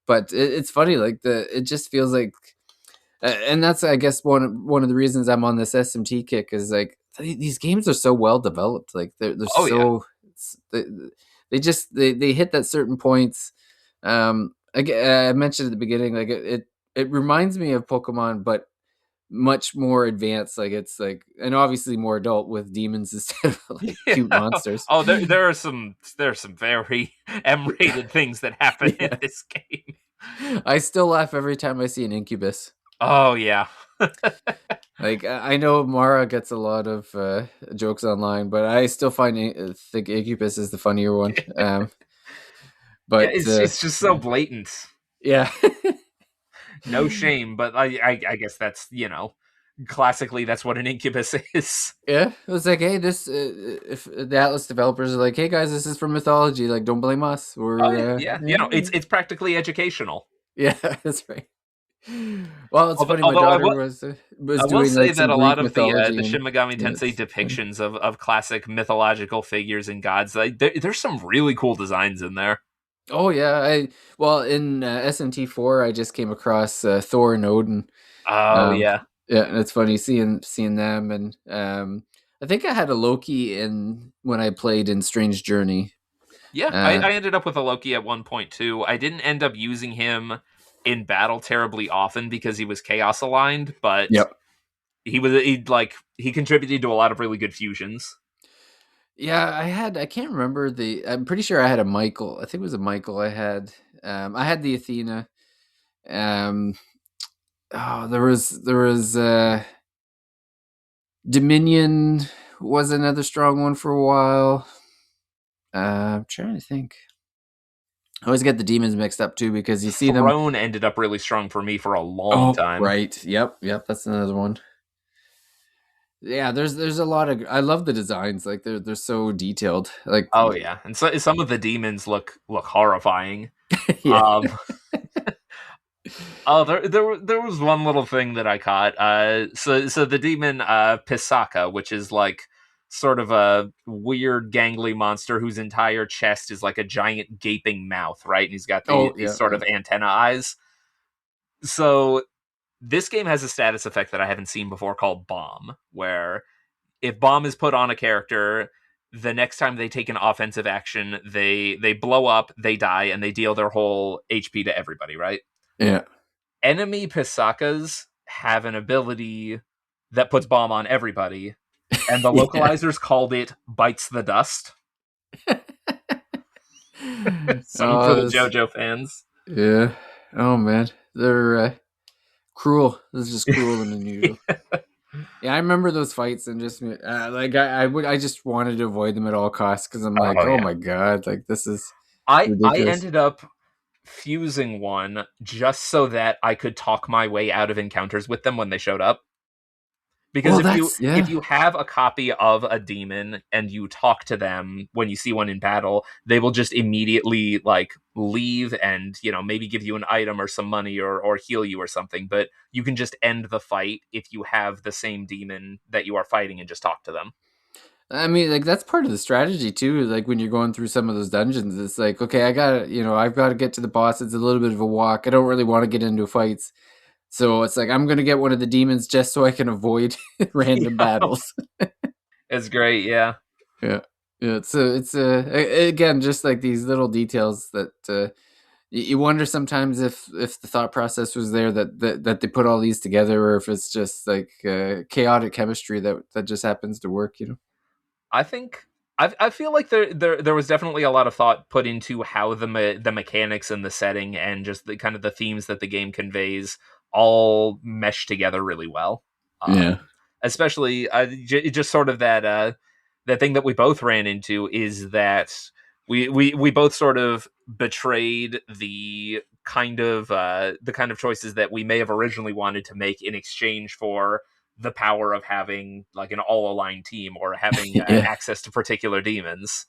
but it's funny. Like it just feels like And that's, I guess, one of the reasons I'm on this SMT kick is like these games are so well developed. Like they're Oh yeah. so they just they hit that certain points. I mentioned at the beginning, like it reminds me of Pokemon, but much more advanced. Like it's like, and obviously more adult with demons instead of like Yeah. cute monsters. Oh, there are some very M-rated things that happen in Yeah, this game. I still laugh every time I see an Incubus. Oh yeah. Like I know Mara gets a lot of jokes online, but I still think Incubus is the funnier one. Yeah, But it's just so yeah, blatant. yeah, No shame, but I guess that's, classically that's what an incubus is. yeah. It was like, hey, this if the Atlas developers are like, hey guys, this is from mythology. Like, don't blame us. Oh yeah, We're yeah. yeah, It's practically educational. yeah, that's right. Well, it's Although, funny. My although daughter I was will doing say like that some a lot Greek of mythology, the and Shin Megami yeah, Tensei it's funny. depictions of classic mythological figures and gods, like, there's some really cool designs in there. Oh yeah, I well in SMT4, I just came across Thor and Odin. Oh Um, yeah, yeah, and it's funny seeing them, and I think I had a Loki in when I played in Strange Journey. yeah. I, Uh, I ended up with a Loki at one point too. I didn't end up using him in battle terribly often because he was chaos aligned, but yep. he contributed to a lot of really good fusions. Yeah, I can't remember I'm pretty sure I had a Michael. I think it was a Michael I had. I had the Athena. Um, oh, there was Dominion was another strong one for a while. I'm trying to think. I always get the demons mixed up too because you see them. Throne ended up really strong for me for a long Oh, time. right. Yep. That's another one. Yeah, there's a lot of. I love the designs. Like they're so detailed. Like Oh yeah, and so some of the demons look horrifying. yeah. Um, oh, there was one little thing that I caught. So the demon Pisaka, which is like sort of a weird gangly monster whose entire chest is like a giant gaping mouth, right? And he's got Oh these yeah. sort Yeah. of antenna eyes. So this game has a status effect that I haven't seen before called Bomb, where if bomb is put on a character, the next time they take an offensive action, they blow up, they die, and they deal their whole HP to everybody, right? Yeah. Enemy Pisakas have an ability that puts bomb on everybody, and the Yeah. localizers called it bites the dust. Something for Oh, the JoJo fans. yeah. Oh man, they're cruel. This is just cruel and unusual. Yeah, I remember those fights and just like I just wanted to avoid them at all costs because I'm like, Oh oh yeah. my god, like this is I ridiculous. ended up fusing one just so that I could talk my way out of encounters with them when they showed up. Because Well, if you that's if yeah, you have a copy of a demon and you talk to them when you see one in battle, they will just immediately like leave and maybe give you an item or some money or heal you or something. But you can just end the fight if you have the same demon that you are fighting and just talk to them. I mean, like that's part of the strategy too. Like when you're going through some of those dungeons, it's like, okay, I've got to get to the boss. It's a little bit of a walk. I don't really want to get into fights, so it's like I'm gonna get one of the demons just so I can avoid random Yeah, battles. it's great. Yeah. Yeah, yeah. Again just like these little details that you wonder sometimes if the thought process was there that they put all these together, or if it's just like chaotic chemistry that just happens to work. I think I feel like there was definitely a lot of thought put into how the mechanics and the setting and just the kind of the themes that the game conveys all mesh together really well. Yeah. Especially just sort of that thing that we both ran into is that we both sort of betrayed the kind of choices that we may have originally wanted to make in exchange for the power of having like an all aligned team or having Yeah. access to particular demons.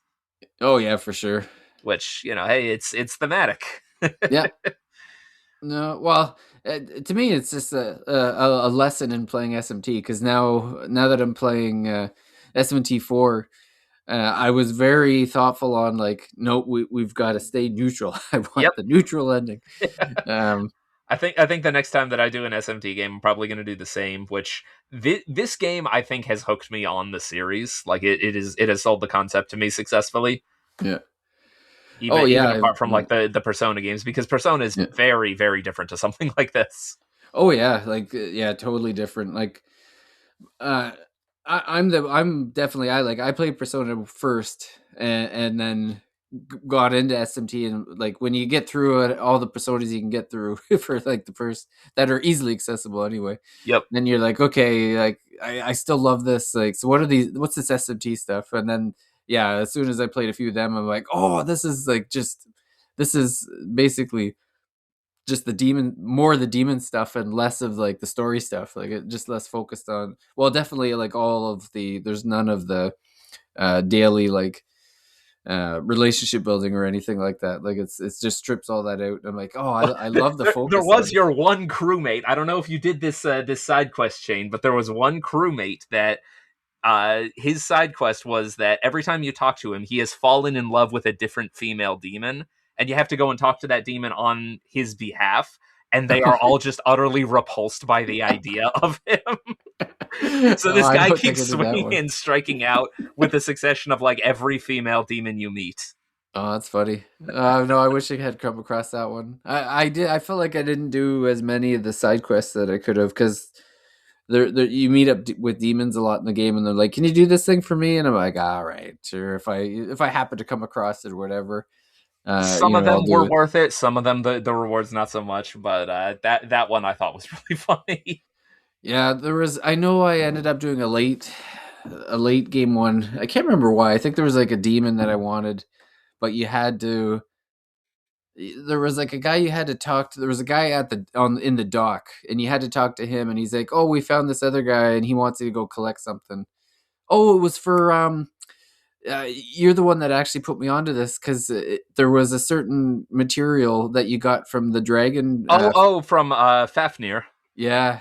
Oh yeah, for sure. Which hey, it's thematic. Yeah. No, well, to me, it's just a lesson in playing SMT because now that I'm playing SMT4, I was very thoughtful on like, nope, we've got to stay neutral. I want Yep. the neutral ending. Um, I think the next time that I do an SMT game, I'm probably going to do the same. Which this game I think has hooked me on the series. Like it has sold the concept to me successfully. Yeah. Oh Even yeah. apart from like the Persona games, because Persona is Yeah. very very different to something like this. Oh yeah. Like yeah, totally different. Like uh I'm definitely I played Persona first and then got into SMT, and like when you get through it, all the personas you can get through for like the first that are easily accessible anyway. Yep. Then you're like, okay, like I still love this. Like, so what are these? What's this SMT stuff? And then yeah, as soon as I played a few of them, I'm like, oh, this is like just this is basically just the demon, more of the demon stuff and less of like the story stuff. Like it just less focused on. Well, definitely like all of the. There's none of the daily like relationship building or anything like that. Like it's just strips all that out. I'm like, oh, I love the There focus was on. your one crewmate. I don't know if you did this side quest chain, but there was one crewmate that his side quest was that every time you talk to him, he has fallen in love with a different female demon, and you have to go and talk to that demon on his behalf. And they are all just utterly repulsed by the idea of him. So Oh, this I guy don't think keeps I did that swinging one. and striking out with a succession of like every female demon you meet. Oh, that's funny. No, I wish I had come across that one. I did. I felt like I didn't do as many of the side quests that I could have because you meet up with demons a lot in the game, and they're like, "Can you do this thing for me?" And I'm like, "All right, sure. If I happen to come across it or whatever, Some of I'll them do were it." worth it. Some of them the rewards not so much. But that one I thought was really funny. Yeah, there was. I know I ended up doing a late game one. I can't remember why. I think there was like a demon that I wanted, but you had to. There was like a guy you had to talk to. There was a guy at the on in the dock, and you had to talk to him. And he's like, "Oh, we found this other guy, and he wants you to go collect something." Oh, it was for you're the one that actually put me onto this because there was a certain material that you got from the dragon. Oh, from Fafnir. Yeah,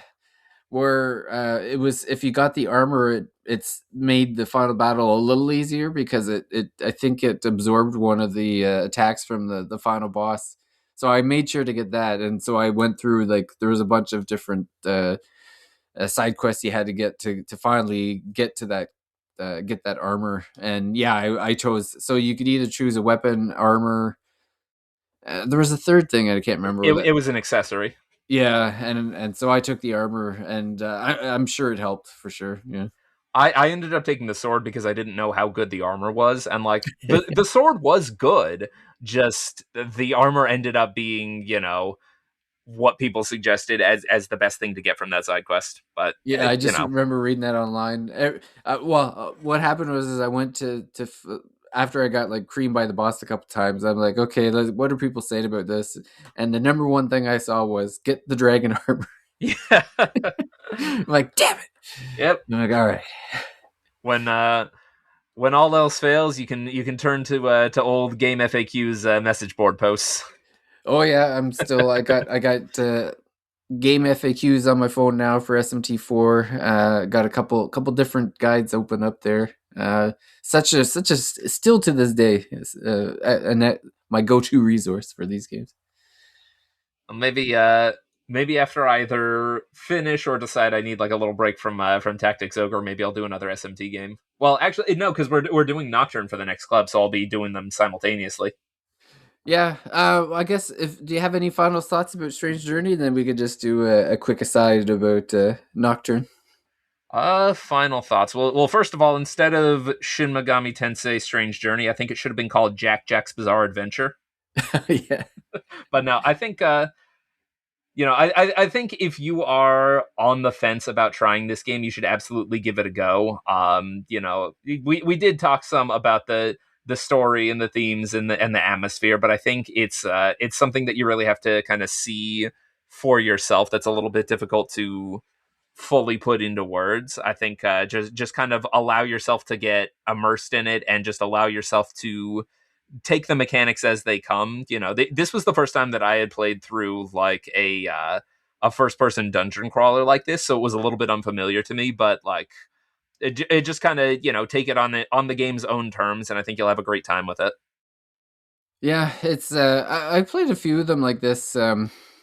where it was if you got the armor, it's made the final battle a little easier because it I think it absorbed one of the attacks from the final boss. So I made sure to get that, and so I went through like there was a bunch of different side quests you had to get to finally get to that get that armor. And yeah, I chose so you could either choose a weapon, armor. There was a third thing I can't remember It that. was an accessory. Yeah, and so I took the armor, and I'm sure it helped for sure. Yeah. I ended up taking the sword because I didn't know how good the armor was, and like the sword was good. Just the armor ended up being, what people suggested as the best thing to get from that side quest. But Yeah, I just remember reading that online. What happened was is I went after I got like creamed by the boss a couple times. I'm like, okay, what are people saying about this? And the number one thing I saw was get the dragon armor. yeah, I'm like, damn it! yep. I'm like, all right. When when all else fails, you can turn to old game FAQs message board posts. Oh yeah, I got game FAQs on my phone now for SMT4. Got a couple different guides open up there. Such a still to this day my go-to resource for these games. Maybe after I either finish or decide I need like a little break from Tactics Ogre, maybe I'll do another SMT game. Well, actually, no, because we're doing Nocturne for the next club, so I'll be doing them simultaneously. Yeah, I guess if do you have any final thoughts about Strange Journey? Then we could just do a quick aside about Nocturne. Final thoughts. Well, first of all, instead of Shin Megami Tensei Strange Journey, I think it should have been called Jack's Bizarre Adventure. Yeah, But no, I think I think if you are on the fence about trying this game, you should absolutely give it a go. We did talk some about the story and the themes and the atmosphere, but I think it's something that you really have to kind of see for yourself. That's a little bit difficult to fully put into words. I think just kind of allow yourself to get immersed in it and just allow yourself to take the mechanics as they come. This was the first time that I had played through like a first person dungeon crawler like this, so it was a little bit unfamiliar to me. But like it just kind of take it on the game's own terms, and I think you'll have a great time with it. yeah. It's I played a few of them like this.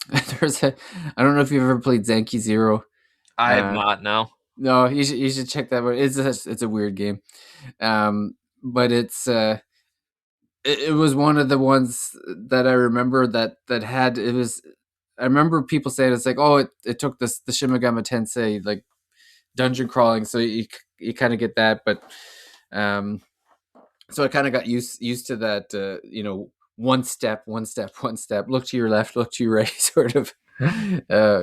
There's a, I don't know if you've ever played Zanki Zero. I have Uh, not. No. no, you should check that out. It's a weird game, but it was one of the ones that I remember that had it was. I remember people saying it's like, oh, it took the Shin Megami Tensei like dungeon crawling, so you kind of get that, but um, so I kind of got used to that, one step, one step, one step, look to your left, look to your right, sort of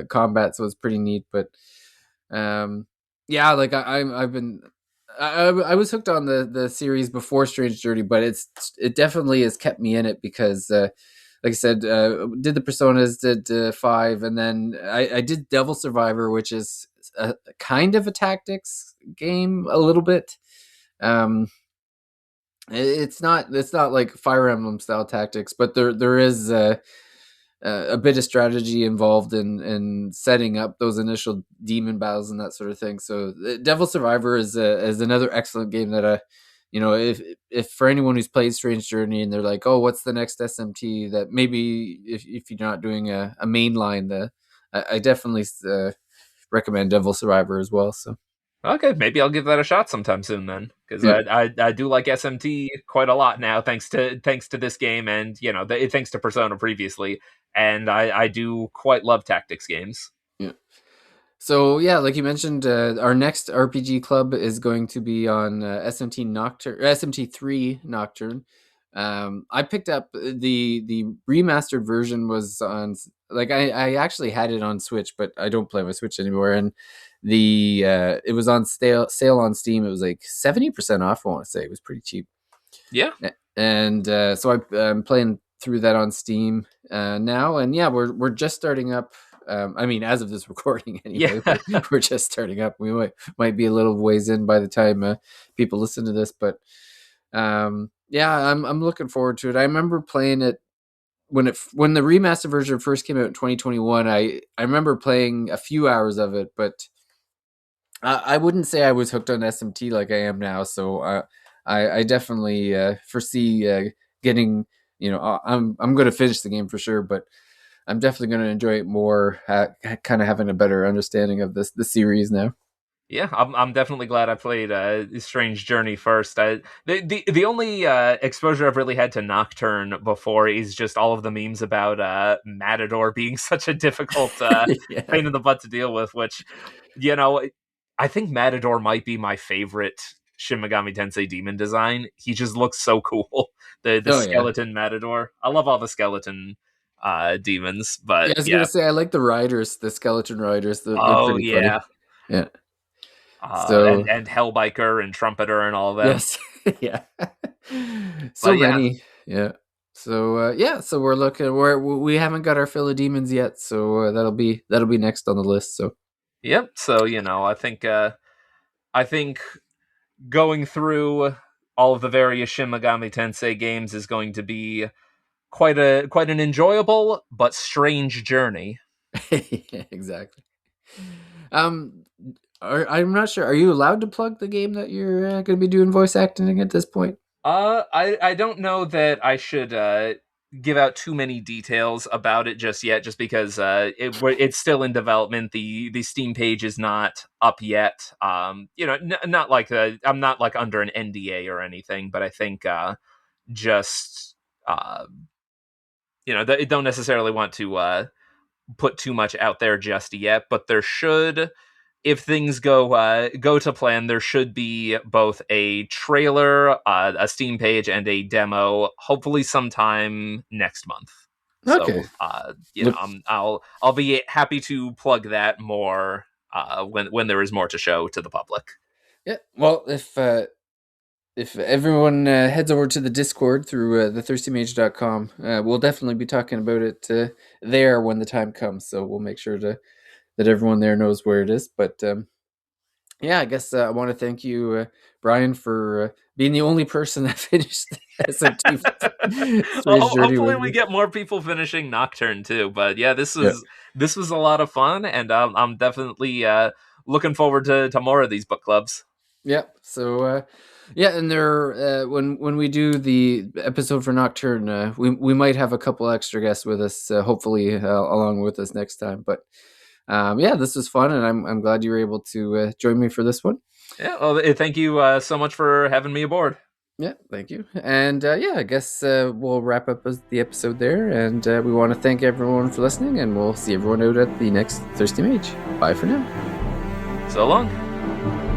combat. So it's pretty neat, but um, yeah, like I've been. I was hooked on the series before Strange Journey, but it definitely has kept me in it because like I said, did the Personas, did five, and then I did Devil Survivor, which is a kind of a tactics game, a little bit. Um, it's not like Fire Emblem style tactics, but there is a bit of strategy involved in setting up those initial demon battles and that sort of thing. So Devil Survivor is another excellent game that if for anyone who's played Strange Journey and they're like, oh, what's the next SMT, that maybe if you're not doing a main line, I definitely recommend Devil Survivor as well. So Okay, maybe I'll give that a shot sometime soon then, because yeah. I do like SMT quite a lot now, thanks to this game, and thanks to Persona previously, and I do quite love tactics games. Yeah. So yeah, like you mentioned, our next RPG club is going to be on SMT Nocturne, SMT3 Nocturne. I picked up the remastered version was on, like I actually had it on Switch, but I don't play my Switch anymore. And the it was on sale on Steam. It was like 70% off. I want to say it was pretty cheap. Yeah, And so I'm playing through that on Steam now, and yeah, we're just starting up. I mean, as of this recording, yeah, anyway, we're just starting up. We might be a little ways in by the time people listen to this, but yeah, I'm looking forward to it. I remember playing it when the remastered version first came out in 2021. I remember playing a few hours of it, but I wouldn't say I was hooked on SMT like I am now. So I definitely foresee getting. I'm going to finish the game for sure, but I'm definitely going to enjoy it more. Kind of having a better understanding of the series now. yeah. I'm definitely glad I played Strange Journey first. The only exposure I've really had to Nocturne before is just all of the memes about Matador being such a difficult Yeah. pain in the butt to deal with, which you know I think Matador might be my favorite Shin Megami Tensei demon design. He just looks so cool. The Oh yeah. skeleton Matador. I love all the skeleton demons, Yeah, but I was gonna yeah. say I like the riders, the skeleton riders. They're Oh pretty funny. yeah. Yeah. And So and Hellbiker and Trumpeter and all of them. yes, yeah. So But yeah, many. Yeah. So yeah. So we haven't got our fill of demons yet. So that'll be next on the list. So yep. So I think going through all of the various Shin Megami Tensei games is going to be quite an enjoyable but strange journey. yeah, exactly. Um, I'm not sure. Are you allowed to plug the game that you're going to be doing voice acting at this point? I don't know that I should give out too many details about it just yet, just because it's still in development. The Steam page is not up yet. Not like I'm not like under an NDA or anything, but I think just uh, they don't necessarily want to put too much out there just yet. But there should, if things go to plan, there should be both a trailer, a Steam page, and a demo. Hopefully, sometime next month. Okay. So, Look. I'll be happy to plug that more when there is more to show to the public. Yeah. Well, if everyone heads over to the Discord through the thirstymage.com, we'll definitely be talking about it there when the time comes. So we'll make sure that everyone there knows where it is. But yeah, I guess I want to thank you, Brian, for being the only person that finished the SMT Strange Journey Hopefully, with we me. get more people finishing Nocturne too. But yeah, Yeah. this was a lot of fun, and I'm definitely looking forward to more of these book clubs. Yeah. So Yeah, and there when we do the episode for Nocturne, we might have a couple extra guests with us, hopefully along with us next time. But yeah, this was fun, and I'm glad you were able to join me for this one. Yeah, well, thank you so much for having me aboard. Yeah, thank you. And yeah, I guess we'll wrap up the episode there. And we want to thank everyone for listening, and we'll see everyone out at the next Thirsty Mage. Bye for now. So long.